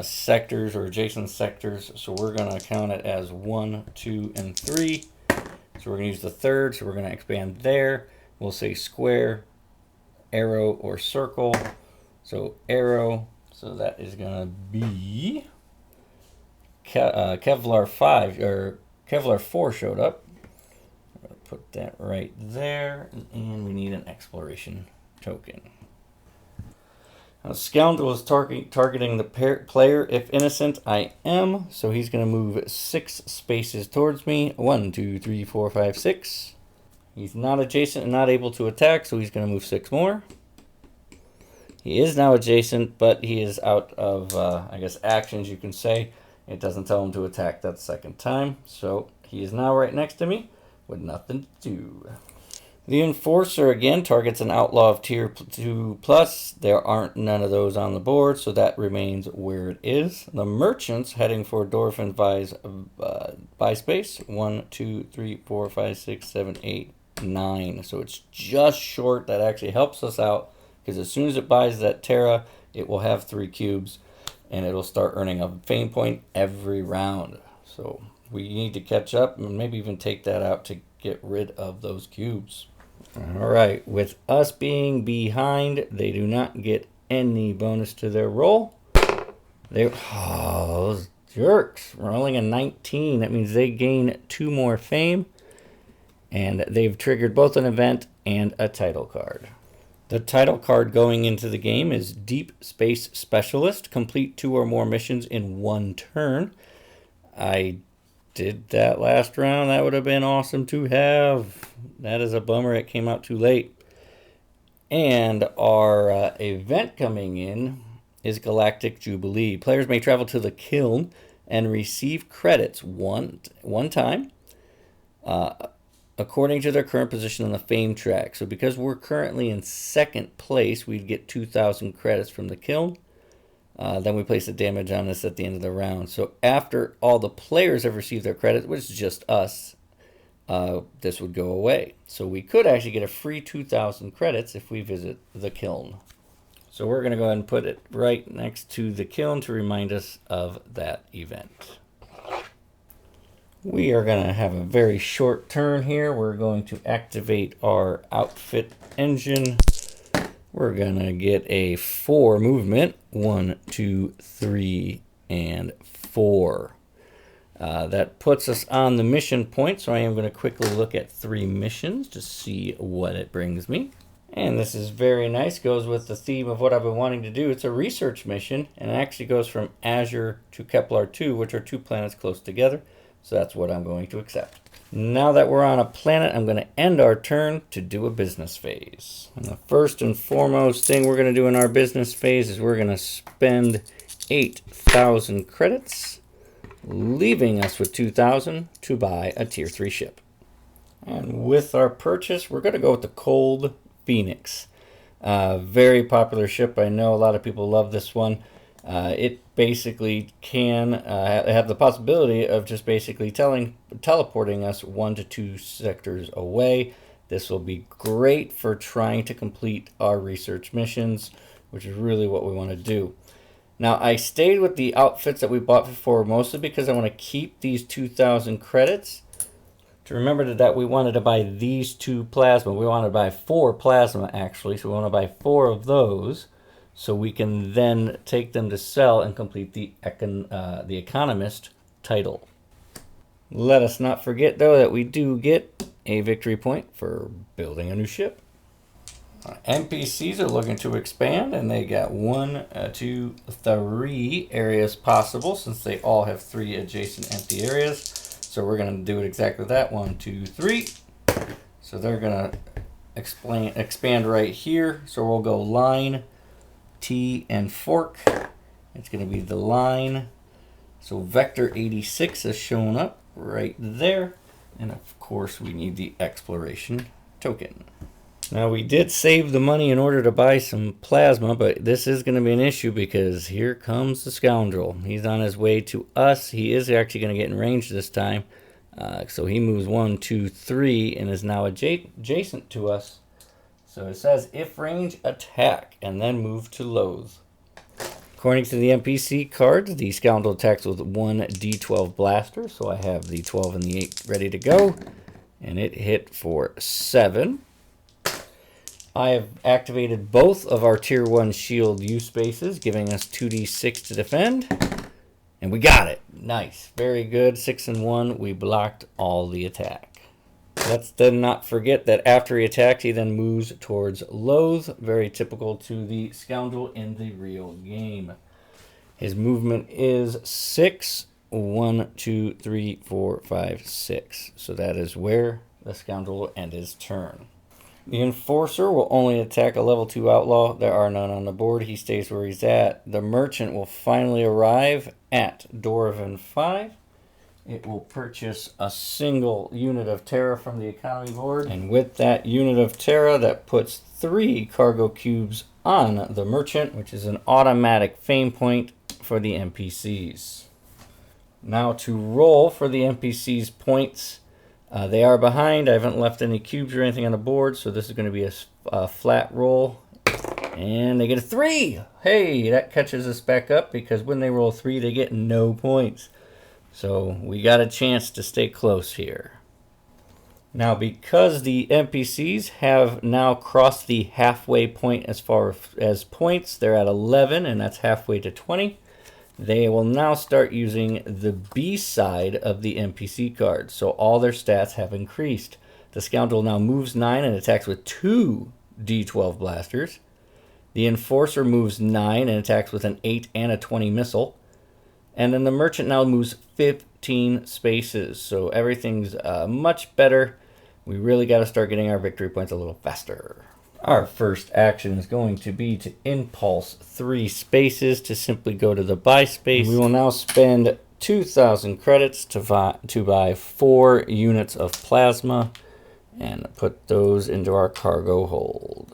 sectors or adjacent sectors, so we're going to count it as 1, 2, and 3. So we're going to use the 3rd, so we're going to expand there. We'll say square, arrow, or circle. So arrow, so that is going to be Kevlar 5, or Kevlar 4 showed up. I'm going to put that right there, and we need an exploration token. Scoundrel is targeting the player. If innocent, I am. So he's going to move 6 spaces towards me. 1, 2, 3, 4, 5, 6. He's not adjacent and not able to attack, so he's going to move 6 more. He is now adjacent, but he is out of, I guess, actions, you can say. It doesn't tell him to attack that second time. So he is now right next to me with nothing to do. The Enforcer, again, targets an outlaw of tier 2+. There aren't none of those on the board, so that remains where it is. The Merchant's heading for Dwarf and buy space. 1, 2, 3, 4, 5, 6, 7, 8, 9. So it's just short. That actually helps us out, because as soon as it buys that Terra, it will have 3 cubes, and it'll start earning a fame point every round. So we need to catch up and maybe even take that out to get rid of those cubes. All right, with us being behind, they do not get any bonus to their roll. Those jerks, rolling a 19. That means they gain 2 more fame, and they've triggered both an event and a title card. The title card going into the game is Deep Space Specialist. Complete 2 or more missions in 1 turn. I did that last round. That would have been awesome to have. That is a bummer. It came out too late. And our event coming in is Galactic Jubilee. Players may travel to the kiln and receive credits one time according to their current position on the fame track. So because we're currently in 2nd place, we'd get 2,000 credits from the kiln. Then we place the damage on this at the end of the round. So after all the players have received their credits, which is just us, this would go away. So we could actually get a free 2,000 credits if we visit the kiln. So we're going to go ahead and put it right next to the kiln to remind us of that event. We are going to have a very short turn here. We're going to activate our outfit engine. We're going to get a 4 movement. 1, 2, 3, and 4. That puts us on the mission point, so I am going to quickly look at 3 missions to see what it brings me. And this is very nice. Goes with the theme of what I've been wanting to do. It's a research mission, and it actually goes from Azure to Kepler 2, which are 2 planets close together. So that's what I'm going to accept. Now that we're on a planet, I'm going to end our turn to do a business phase. And the first and foremost thing we're going to do in our business phase is we're going to spend 8,000 credits, leaving us with 2,000 to buy a tier 3 ship. And with our purchase, we're going to go with the Cold Phoenix. Very popular ship. I know a lot of people love this one. It basically can have the possibility of just basically teleporting us 1 to 2 sectors away. This will be great for trying to complete our research missions, which is really what we want to do. Now, I stayed with the outfits that we bought before, mostly because I want to keep these 2,000 credits. To remember that we wanted to buy these 2 plasma. We want to buy 4 plasma, actually, so we want to buy 4 of those, so we can then take them to sell and complete the Economist title. Let us not forget, though, that we do get a victory point for building a new ship. NPCs are looking to expand, and they got 1, 2, 3 areas possible, since they all have 3 adjacent empty areas. So we're going to do it exactly that. 1, 2, 3. So they're going to expand right here. So we'll go line, T, and fork. It's going to be the line. So vector 86 has shown up right there. And of course we need the exploration token. Now we did save the money in order to buy some plasma, but this is going to be an issue because here comes the scoundrel. He's on his way to us. He is actually going to get in range this time. So he moves 1, 2, 3 and is now adjacent to us. So it says if range, attack, and then move to loathe. According to the NPC cards, the scoundrel attacks with 1 D12 blaster. So I have the 12 and the 8 ready to go. And it hit for 7. I have activated both of our tier 1 shield U spaces, giving us 2d6 to defend. And we got it. Nice. Very good. 6 and 1. We blocked all the attack. Let's then not forget that after he attacks, he then moves towards Loathe, very typical to the Scoundrel in the real game. His movement is 6. 1, 2, 3, 4, 5, 6. So that is where the Scoundrel will end his turn. The Enforcer will only attack a level 2 outlaw. There are none on the board. He stays where he's at. The Merchant will finally arrive at Dwarven 5. It will purchase a single unit of Terra from the economy board. And with that unit of Terra, that puts 3 cargo cubes on the Merchant, which is an automatic fame point for the NPCs. Now to roll for the NPCs points. They are behind. I haven't left any cubes or anything on the board, so this is going to be a flat roll. And they get a 3. Hey, that catches us back up because when they roll 3, they get no points. So we got a chance to stay close here. Now, because the NPCs have now crossed the halfway point as far as points, they're at 11, and that's halfway to 20. They will now start using the B side of the NPC card, so all their stats have increased. The Scoundrel now moves 9 and attacks with 2 D12 blasters. The Enforcer moves 9 and attacks with an 8 and a 20 missile. And then the Merchant now moves 15 spaces, so everything's much better. We really got to start getting our victory points a little faster. Our first action is going to be to impulse 3 spaces to simply go to the buy space. We will now spend 2,000 credits to buy 4 units of plasma and put those into our cargo hold.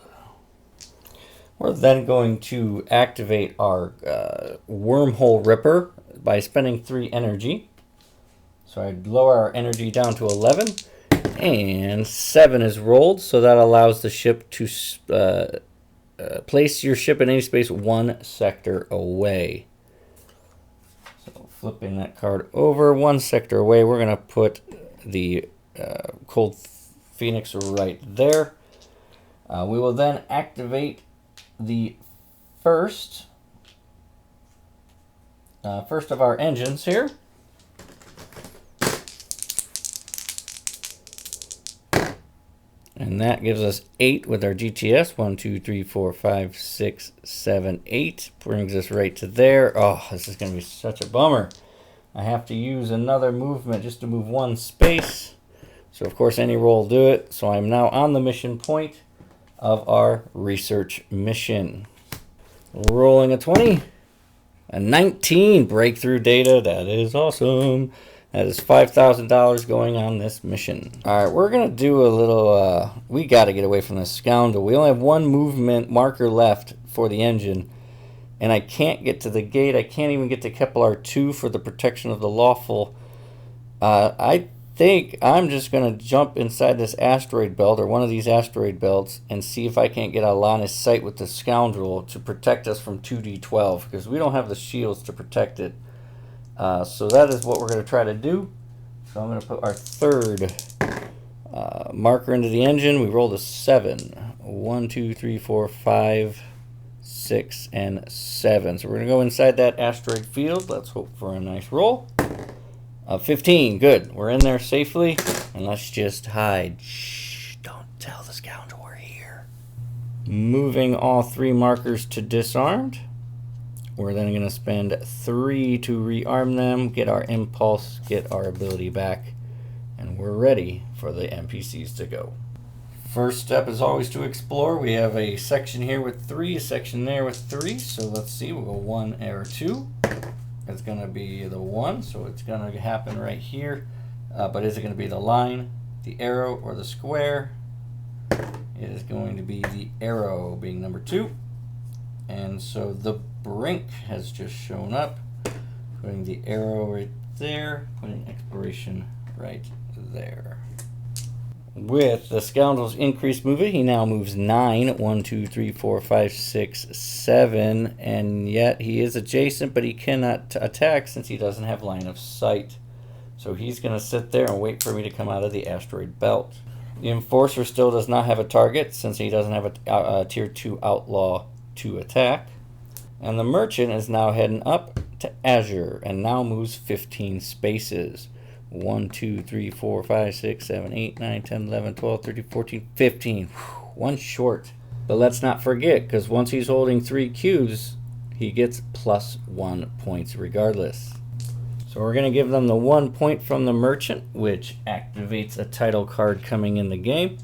We're then going to activate our Wormhole Ripper by spending 3 energy. So I'd lower our energy down to 11, and 7 is rolled, so that allows the ship to place your ship in any space 1 sector away. So flipping that card over 1 sector away, we're going to put the Cold Phoenix right there. We will then activate the first of our engines here. And that gives us 8 with our GTS. 1, 2, 3, 4, 5, 6, 7, 8. Brings us right to there. Oh, this is going to be such a bummer. I have to use another movement just to move 1 space. So, of course, any roll will do it. So I'm now on the mission point of our research mission. Rolling a 20. A 19 breakthrough data. That is awesome. That is $5,000 going on this mission. All right, we're going to do a little... we got to get away from this Scoundrel. We only have 1 movement marker left for the engine. And I can't get to the gate. I can't even get to Kepler 2 for the protection of the lawful. I think I'm just going to jump inside this asteroid belt, or one of these asteroid belts, and see if I can't get a line of sight with the Scoundrel to protect us from 2D12, because we don't have the shields to protect it. So that is what we're going to try to do. So I'm going to put our 3rd marker into the engine. We rolled a 7. 1, 2, 3, 4, 5, 6, and 7. So we're going to go inside that asteroid field. Let's hope for a nice roll. 15. Good. We're in there safely. And let's just hide. Shh. Don't tell the Scoundrel we're here. Moving all 3 markers to disarmed. We're then going to spend 3 to rearm them, get our impulse, get our ability back, and we're ready for the NPCs to go. First step is always to explore. We have a section here with 3, a section there with 3, so let's see, we'll go 1 or 2. It's going to be the 1, so it's going to happen right here, but is it going to be the line, the arrow, or the square? It is going to be the arrow being number 2. And so the brink has just shown up. Putting the arrow right there, putting exploration right there. With the Scoundrel's increased movement, he now moves 9. 1, 2, 3, 4, 5, 6, 7. And yet he is adjacent, but he cannot attack since he doesn't have line of sight. So he's going to sit there and wait for me to come out of the asteroid belt. The Enforcer still does not have a target since he doesn't have a tier 2 outlaw to attack. And the Merchant is now heading up to Azure and now moves 15 spaces. 1, 2, 3, 4, 5, 6, 7, 8, 9, 10, 11, 12, 13, 14, 15. One short. But let's not forget, because once he's holding 3 cubes, he gets +1 points regardless. So we're going to give them the 1 point from the merchant, which activates a title card coming in the game.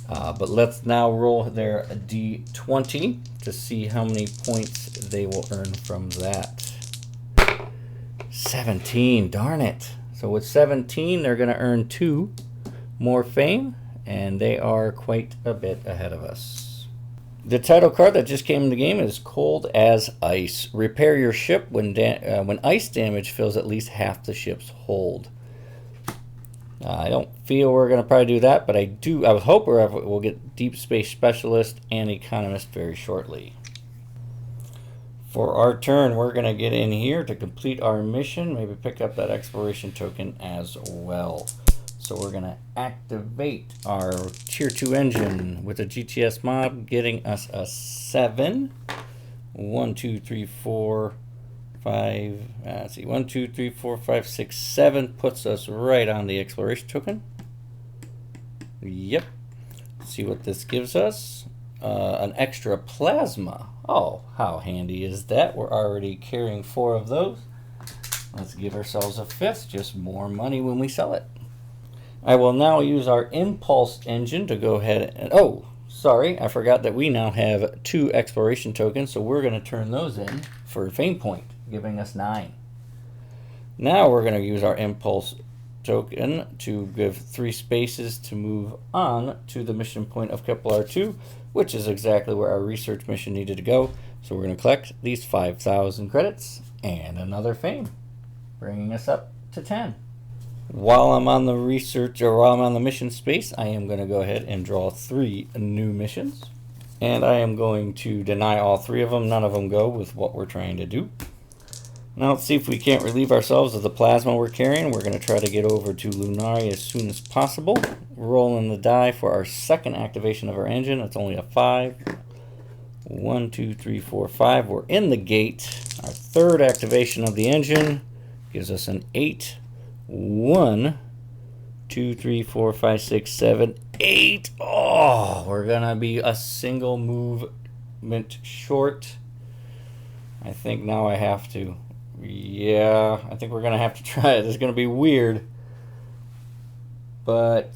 But let's now roll their D20 to see how many points they will earn from that. 17, darn it. So with 17, they're going to earn 2 more fame, and they are quite a bit ahead of us. The title card that just came in the game is Cold as Ice. Repair your ship when ice damage fills at least half the ship's hold. I don't feel we're going to probably do that, but I would hope we'll get Deep Space Specialist and Economist very shortly. For our turn, we're going to get in here to complete our mission, maybe pick up that exploration token as well. So we're going to activate our Tier 2 engine with a GTS mob, getting us a 7. 1, 2, 3, 4, 5, let's see, 1, 2, 3, 4, 5, 6, 7 puts us right on the exploration token. Yep. Let's see what this gives us. An extra plasma. Oh, how handy is that? We're already carrying 4 of those. Let's give ourselves a 5th, just more money when we sell it. I will now use our impulse engine to go ahead and, oh, sorry, I forgot that we now have 2 exploration tokens, so we're going to turn those in for a fame point, giving us 9. Now we're going to use our impulse token to give 3 spaces to move on to the mission point of Kepler 2, which is exactly where our research mission needed to go. So we're going to collect these 5,000 credits and another fame, bringing us up to 10. While I'm on the research, or while I'm on the mission space, I am going to go ahead and draw 3 new missions. And I am going to deny all 3 of them. None of them go with what we're trying to do. Now let's see if we can't relieve ourselves of the plasma we're carrying. We're going to try to get over to Lunari as soon as possible. Rolling the die for our second activation of our engine. It's only a 5. 1, 2, 3, 4, 5. We're in the gate. Our third activation of the engine gives us an 8. 1, 2, 3, 4, 5, 6, 7, 8. Oh, we're gonna be a single movement short. I think now I have to. Yeah, I think we're gonna have to try it. It's gonna be weird, but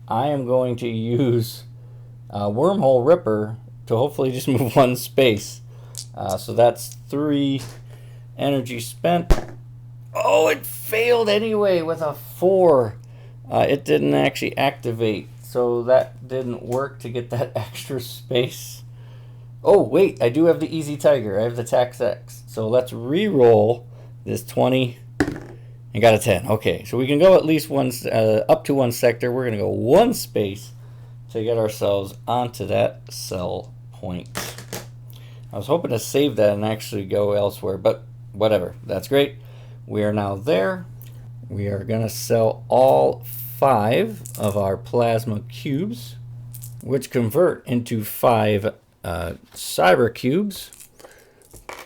I am going to use Wormhole Ripper to hopefully just move 1 space. So that's 3 energy spent. Oh, it failed anyway with a 4. It didn't actually activate, so that didn't work to get that extra space. Oh, wait, I do have the Easy Tiger. I have the Tax X. So let's re-roll this 20 and got a 10. Okay, so we can go at least up to 1 sector. We're going to go 1 space to get ourselves onto that sell point. I was hoping to save that and actually go elsewhere, but whatever. That's great. We are now there. We are going to sell all 5 of our plasma cubes, which convert into 5 cyber cubes.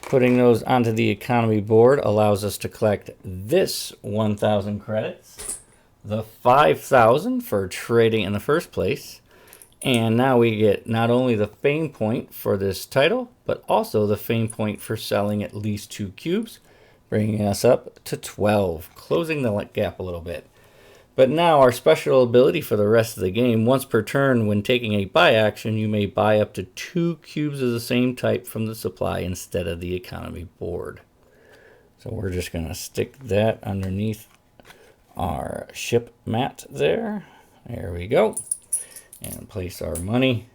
Putting those onto the economy board allows us to collect this 1,000 credits, the 5,000 for trading in the first place, and now we get not only the fame point for this title, but also the fame point for selling at least 2 cubes, bringing us up to 12, closing the gap a little bit. But now our special ability for the rest of the game, once per turn when taking a buy action, you may buy up to 2 cubes of the same type from the supply instead of the economy board. So we're just going to stick that underneath our ship mat there. There we go. And place our money.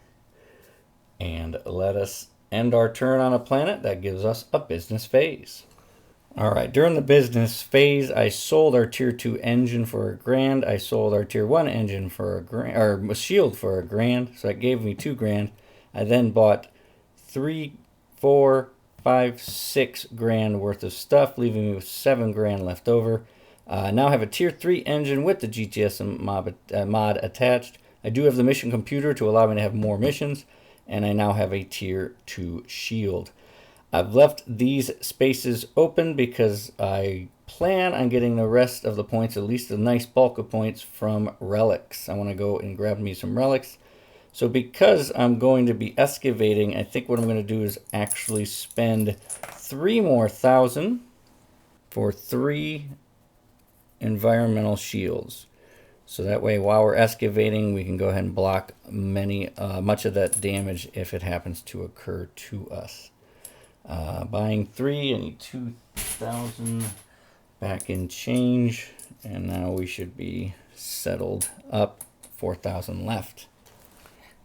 And let us end our turn on a planet that gives us a business phase. Alright, during the business phase, I sold our Tier 2 engine for $1,000. I sold our Tier 1 engine for $1,000, or shield for $1,000, so that gave me $2,000. I then bought 3, 4, 5, 6 grand worth of stuff, leaving me with 7 grand left over. I now have a Tier 3 engine with the GTS mod attached. I do have the mission computer to allow me to have more missions, and I now have a Tier 2 shield. I've left these spaces open because I plan on getting the rest of the points, at least a nice bulk of points, from relics. I want to go and grab me some relics. So because I'm going to be excavating, I think what I'm going to do is actually spend 3 more thousand for 3 environmental shields. So that way, while we're excavating, we can go ahead and block much of that damage if it happens to occur to us. Buying 3, I need 2,000 back in change, and now we should be settled up. 4,000 left.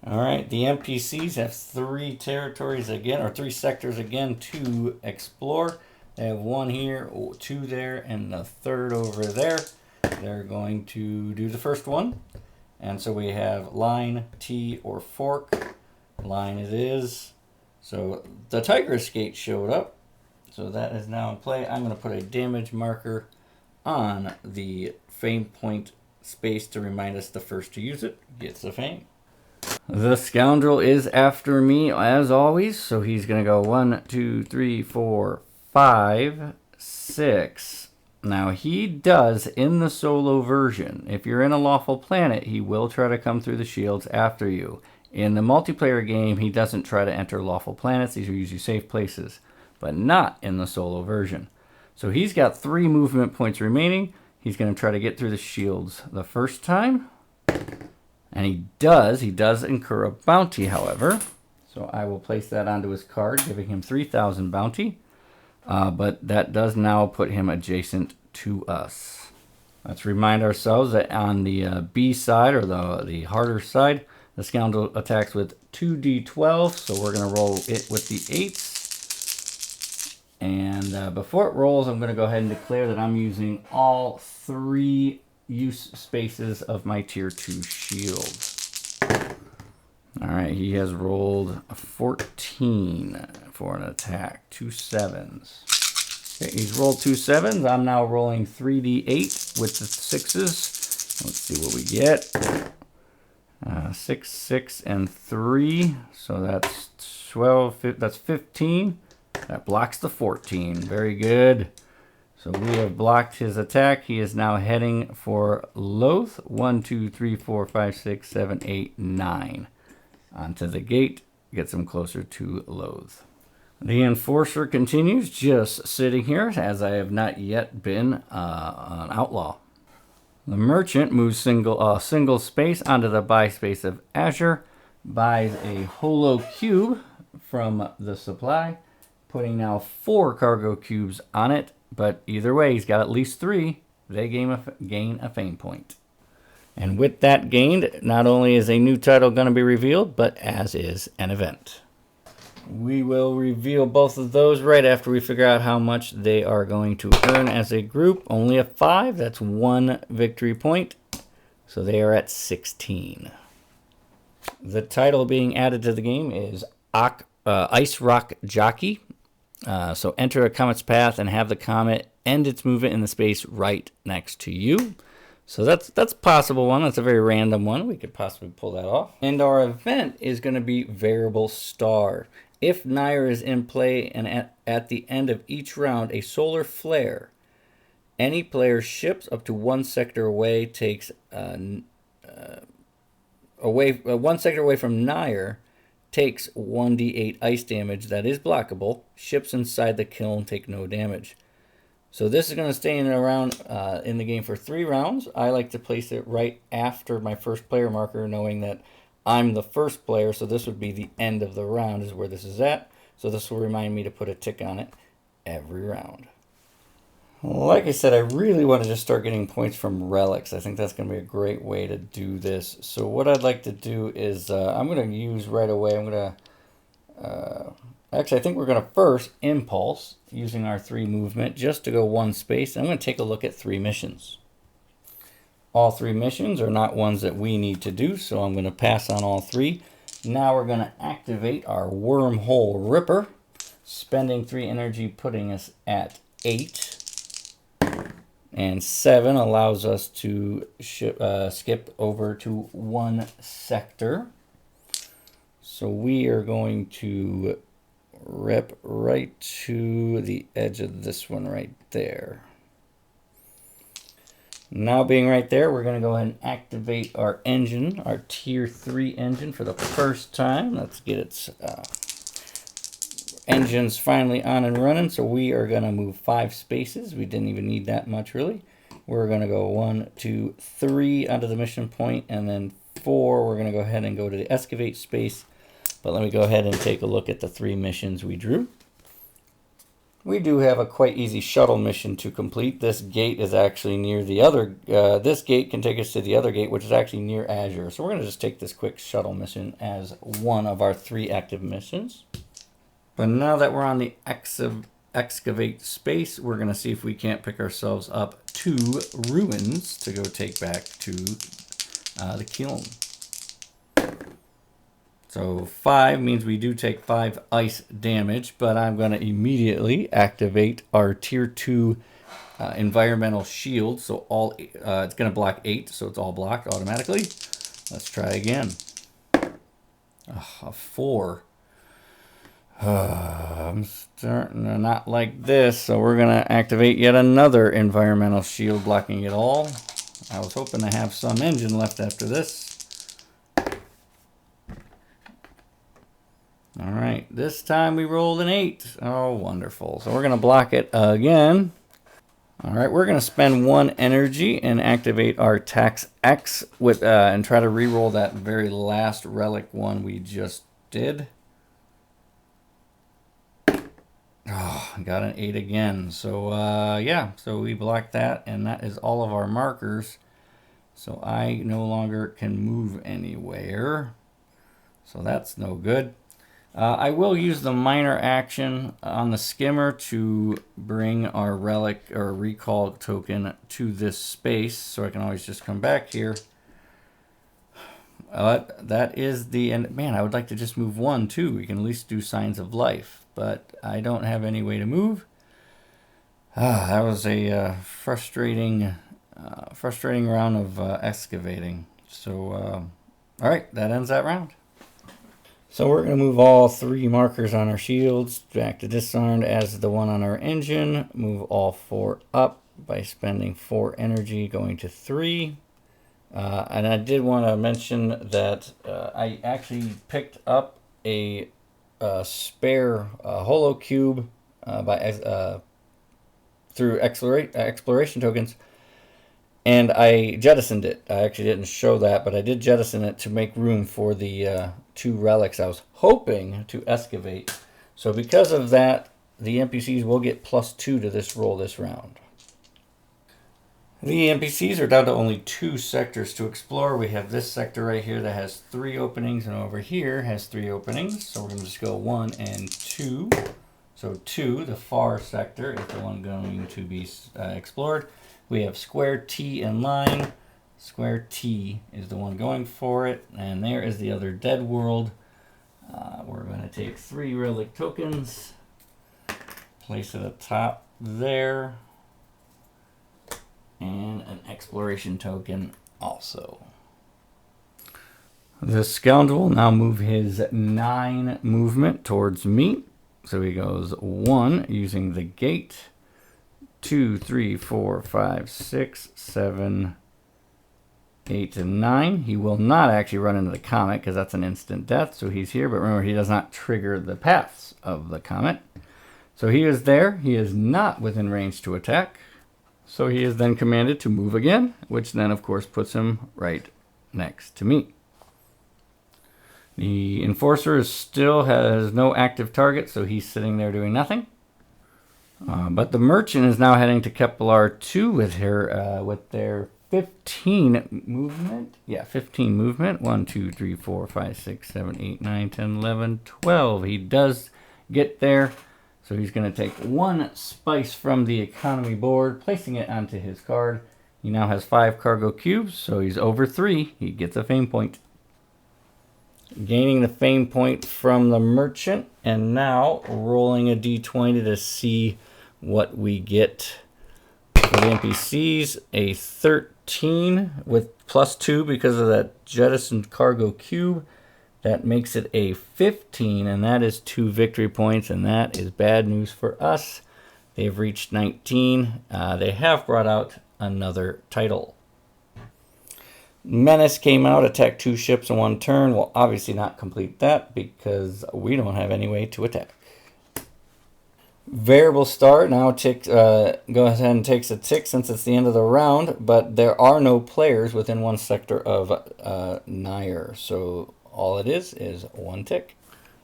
All right, the NPCs have 3 territories again, or 3 sectors again to explore. They have 1 here, 2 there, and a 3rd over there. They're going to do the first one. And so we have line, T, or fork. Line it is. So the Tigress Gate showed up. So that is now in play. I'm going to put a damage marker on the fame point space to remind us the first to use it gets the fame. The scoundrel is after me as always, so he's going to go 1, 2, 3, 4, 5, 6. Now he does in the solo version, if you're in a lawful planet, he will try to come through the shields after you. In the multiplayer game, he doesn't try to enter lawful planets. These are usually safe places, but not in the solo version. So he's got 3 movement points remaining. He's going to try to get through the shields the first time. And he does incur a bounty, however. So I will place that onto his card, giving him 3,000 bounty. But that does now put him adjacent to us. Let's remind ourselves that on the B side, or the harder side, the scoundrel attacks with 2d12. So we're going to roll it with the 8s. And before it rolls, I'm going to go ahead and declare that I'm using all 3 use spaces of my tier 2 shields. All right, he has rolled a 14 for an attack, 2 7s. Okay, he's rolled 2 7s. I'm now rolling 3d8 with the 6s. Let's see what we get. 6, 6, and 3. So that's 12. That's 15. That blocks the 14. Very good. So we have blocked his attack. He is now heading for Loath. 1, 2, 3, 4, 5, 6, 7, 8, 9. Onto the gate. Gets him closer to Loath. The Enforcer continues just sitting here, as I have not yet been an outlaw. The Merchant moves single space onto the buy space of Azure. Buys a holo cube from the supply. Putting now 4 cargo cubes on it. But either way, he's got at least 3. They gain a fame point. And with that gained, not only is a new title going to be revealed, but as is an event. We will reveal both of those right after we figure out how much they are going to earn as a group. Only a 5, that's 1 victory point. So they are at 16. The title being added to the game is Ice Rock Jockey. So enter a comet's path and have the comet end its movement in the space right next to you. So that's a possible one. That's a very random one. We could possibly pull that off. And our event is going to be Variable Star. If Nair is in play and at the end of each round a solar flare, any player's ships up to 1 sector away takes 1 sector away from Nair takes 1d8 ice damage that is blockable. Ships inside the kiln take no damage. So this is going to stay in the game for 3 rounds. I like to place it right after my first player marker, knowing that I'm the first player, so this would be the end of the round is where this is at. So this will remind me to put a tick on it every round. Like I said, I really want to just start getting points from relics. I think that's going to be a great way to do this. So what I'd like to do is I'm going to use right away, actually, I think we're going to first impulse using our 3 movement just to go 1 space. I'm going to take a look at 3 missions. All 3 missions are not ones that we need to do, so I'm going to pass on all 3. Now we're going to activate our Wormhole Ripper, spending 3 energy, putting us at 8. And 7 allows us to skip over to 1 sector. So we are going to rip right to the edge of this one right there. Now being right there, we're going to go ahead and activate our engine, our Tier 3 engine for the first time. Let's get its engines finally on and running. So we are going to move 5 spaces. We didn't even need that much really. We're going to go 1, 2, 3 onto the mission point, and then 4, we're going to go ahead and go to the excavate space. But let me go ahead and take a look at the 3 missions we drew. We do have a quite easy shuttle mission to complete. This gate is actually near the other, this gate can take us to the other gate, which is actually near Azure. So we're going to just take this quick shuttle mission as one of our 3 active missions. But now that we're on the excavate space, we're going to see if we can't pick ourselves up 2 ruins to go take back to the kiln. So 5 means we do take 5 ice damage, but I'm going to immediately activate our Tier 2 environmental shield. So all it's going to block 8, so it's all blocked automatically. Let's try again. A 4. I'm starting to not like this, so we're going to activate yet another environmental shield blocking it all. I was hoping to have some engine left after this. All right, this time we rolled an 8. Oh, wonderful. So we're going to block it again. All right, we're going to spend 1 energy and activate our tax X with and try to re-roll that very last relic one we just did. Oh, got an 8 again. So yeah, so we blocked that, and that is all of our markers. So I no longer can move anywhere. So that's no good. I will use the minor action on the skimmer to bring our relic or recall token to this space, so I can always just come back here. That is the end. Man, I would like to just move 1 too. We can at least do signs of life, but I don't have any way to move. That was a frustrating round of excavating. So, all right, that ends that round. So we're going to move all 3 markers on our shields back to disarmed as the one on our engine. Move all 4 up by spending 4 energy, going to 3. And I did want to mention that I actually picked up a spare holo cube through exploration tokens. And I jettisoned it. I actually didn't show that, but I did jettison it to make room for the 2 relics I was hoping to excavate. So because of that, the NPCs will get +2 to this roll this round. The NPCs are down to only 2 sectors to explore. We have this sector right here that has 3 openings, and over here has 3 openings. So we're going to just go 1 and 2. So 2, the far sector, is the one going to be explored. We have square T and line. Square T is the one going for it. And there is the other dead world. We're going to take 3 relic tokens. Place it atop there. And an exploration token also. The scoundrel will now move his 9 movement towards me. So he goes 1 using the gate. 2, 3, 4, 5, 6, 7, 8, and 9. He will not actually run into the comet because that's an instant death. So he's here, but remember, he does not trigger the paths of the comet. So he is there. He is not within range to attack. So he is then commanded to move again, which then, of course, puts him right next to me. The Enforcer still has no active target, so he's sitting there doing nothing. But the Merchant is now heading to Kepler 2 with her with their 15 movement. Yeah, 15 movement. 1, 2, 3, 4, 5, 6, 7, 8, 9, 10, 11, 12. He does get there. So he's going to take 1 spice from the economy board, placing it onto his card. He now has 5 cargo cubes, so he's over 3. He gets a fame point. Gaining the fame point from the Merchant, and now rolling a d20 to see what we get for the NPCs. A 13 with +2 because of that jettisoned cargo cube. That makes it a 15, and that is 2 victory points, and that is bad news for us. They've reached 19. They have brought out another title. Menace came out, attacked 2 ships in 1 turn. We'll obviously not complete that because we don't have any way to attack. Variable Star now go ahead and takes a tick since it's the end of the round, but there are no players within 1 sector of Nair, so all it is 1 tick.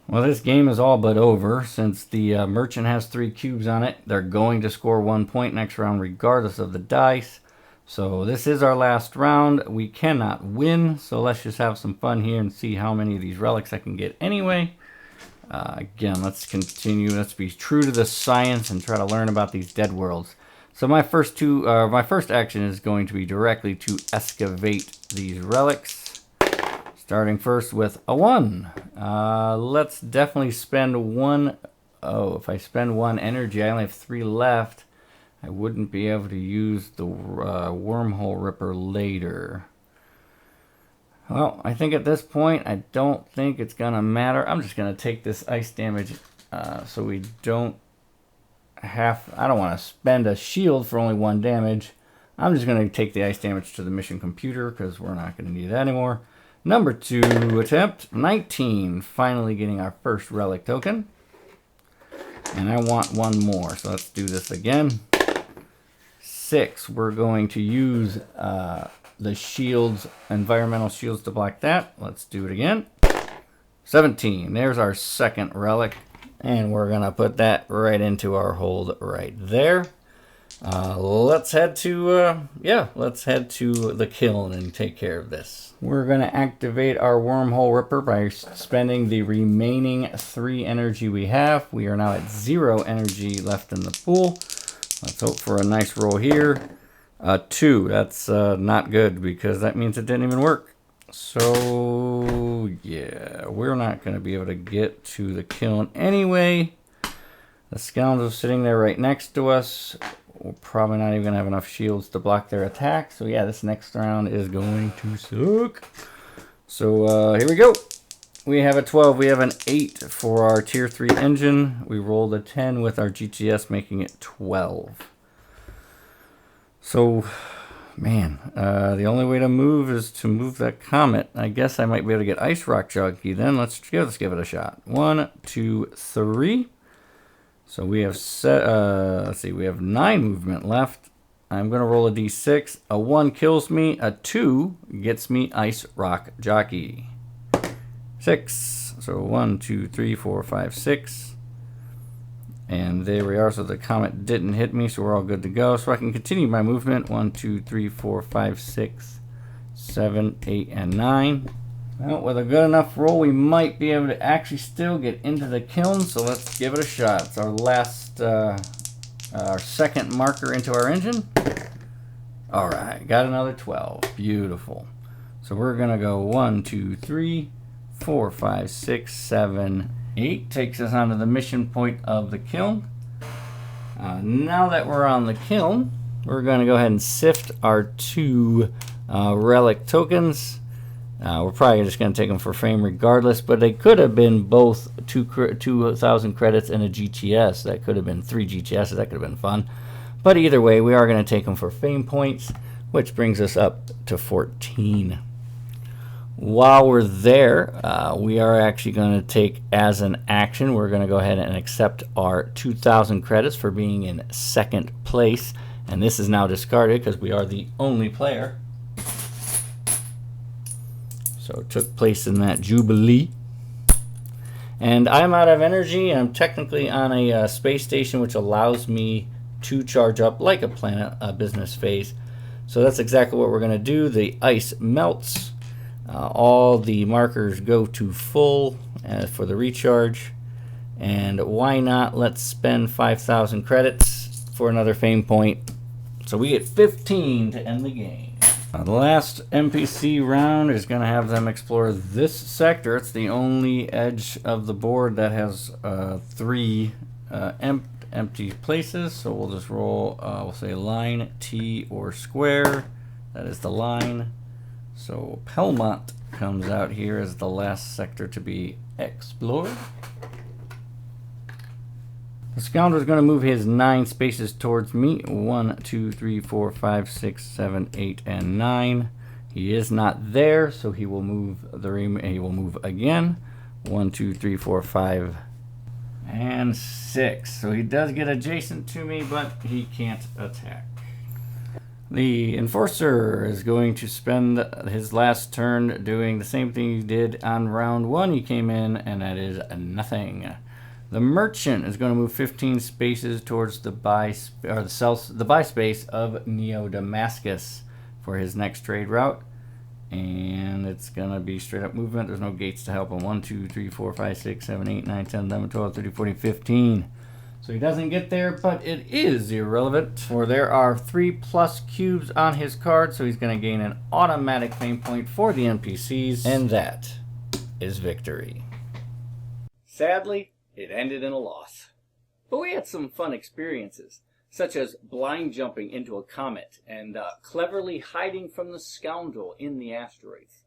Well, this game is all but over. Since the merchant has 3 cubes on it, they're going to score 1 point next round regardless of the dice. So this is our last round. We cannot win, so let's just have some fun here and see how many of these relics I can get anyway. Again, let's continue. Let's be true to the science and try to learn about these dead worlds. So my first action is going to be directly to excavate these relics. Starting first with a 1. Let's definitely spend 1. Oh, if I spend 1 energy, I only have 3 left. I wouldn't be able to use the wormhole ripper later. Well, I think at this point, I don't think it's going to matter. I'm just going to take this ice damage so we don't have... I don't want to spend a shield for only 1 damage. I'm just going to take the ice damage to the mission computer because we're not going to need that anymore. Number 2 attempt, 19. Finally getting our first relic token. And I want 1 more, so let's do this again. 6. We're going to use the shields, environmental shields, to block that. Let's do it again. 17. There's our second relic, and we're gonna put that right into our hold right there. Let's head to the kiln and take care of this. We're gonna activate our wormhole ripper by spending the remaining 3 energy we have. We are now at 0 energy left in the pool. Let's hope for a nice roll here. 2. That's not good because that means it didn't even work. So yeah, we're not going to be able to get to the kiln anyway. The scoundrel's sitting there right next to us. We're probably not even going to have enough shields to block their attack. So yeah, this next round is going to suck. So here we go. We have a 12. We have an 8 for our tier 3 engine. We rolled a 10 with our GTS, making it 12. So, man, the only way to move is to move that comet. I guess I might be able to get Ice Rock Jockey then. Let's give it a shot. 1, 2, 3. So we have let's see, we have 9 movement left. I'm going to roll a d6. A 1 kills me. A 2 gets me Ice Rock Jockey. 6. So 1, 2, 3, 4, 5, 6. And there we are. So the comet didn't hit me, so we're all good to go. So I can continue my movement. 1, 2, 3, 4, 5, 6, 7, 8, and 9. Well, with a good enough roll, we might be able to actually still get into the kiln. So let's give it a shot. It's our last, our second marker into our engine. All right, got another 12. Beautiful. So we're gonna go 1, 2, 3, 4, 5, 6, 7, 8. Takes us onto the mission point of the kiln. Now that we're on the kiln, we're going to go ahead and sift our 2 relic tokens. We're probably just going to take them for fame regardless, but they could have been both 2,000 credits and a GTS. That could have been 3 GTSs. That could have been fun. But either way, we are going to take them for fame points, which brings us up to 14. While we're there, we are actually going to take as an action, we're going to go ahead and accept our 2,000 credits for being in 2nd place. And this is now discarded because we are the only player. So it took place in that Jubilee. And I'm out of energy. I'm technically on a space station, which allows me to charge up like a planet business phase. So that's exactly what we're going to do. The ice melts. All the markers go to full for the recharge. And why not? Let's spend 5,000 credits for another fame point. So we get 15 to end the game. The last NPC round is going to have them explore this sector. It's the only edge of the board that has 3 empty places. So we'll just roll, we'll say line, T, or square. That is the line. So Pelmont comes out here as the last sector to be explored. The scoundrel is going to move his 9 spaces towards me. 1, 2, 3, 4, 5, 6, 7, 8, and 9. He is not there, so he will move he will move again. 1, 2, 3, 4, 5, and 6. So he does get adjacent to me, but he can't attack. The Enforcer is going to spend his last turn doing the same thing he did on round 1. He came in, and that is nothing. The Merchant is going to move 15 spaces towards the buy space of Neo Damascus for his next trade route. And it's going to be straight up movement. There's no gates to help him. 1, 2, 3, 4, 5, 6, 7, 8, 9, 10, 11, 12, 13, 14, 15. So he doesn't get there, but it is irrelevant. For there are 3+ cubes on his card, so he's going to gain an automatic fame point for the NPCs. And that is victory. Sadly, it ended in a loss. But we had some fun experiences, such as blind jumping into a comet and cleverly hiding from the scoundrel in the asteroids.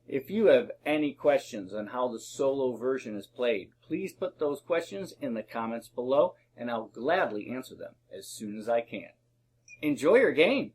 If you have any questions on how the solo version is played, please put those questions in the comments below, and I'll gladly answer them as soon as I can. Enjoy your game!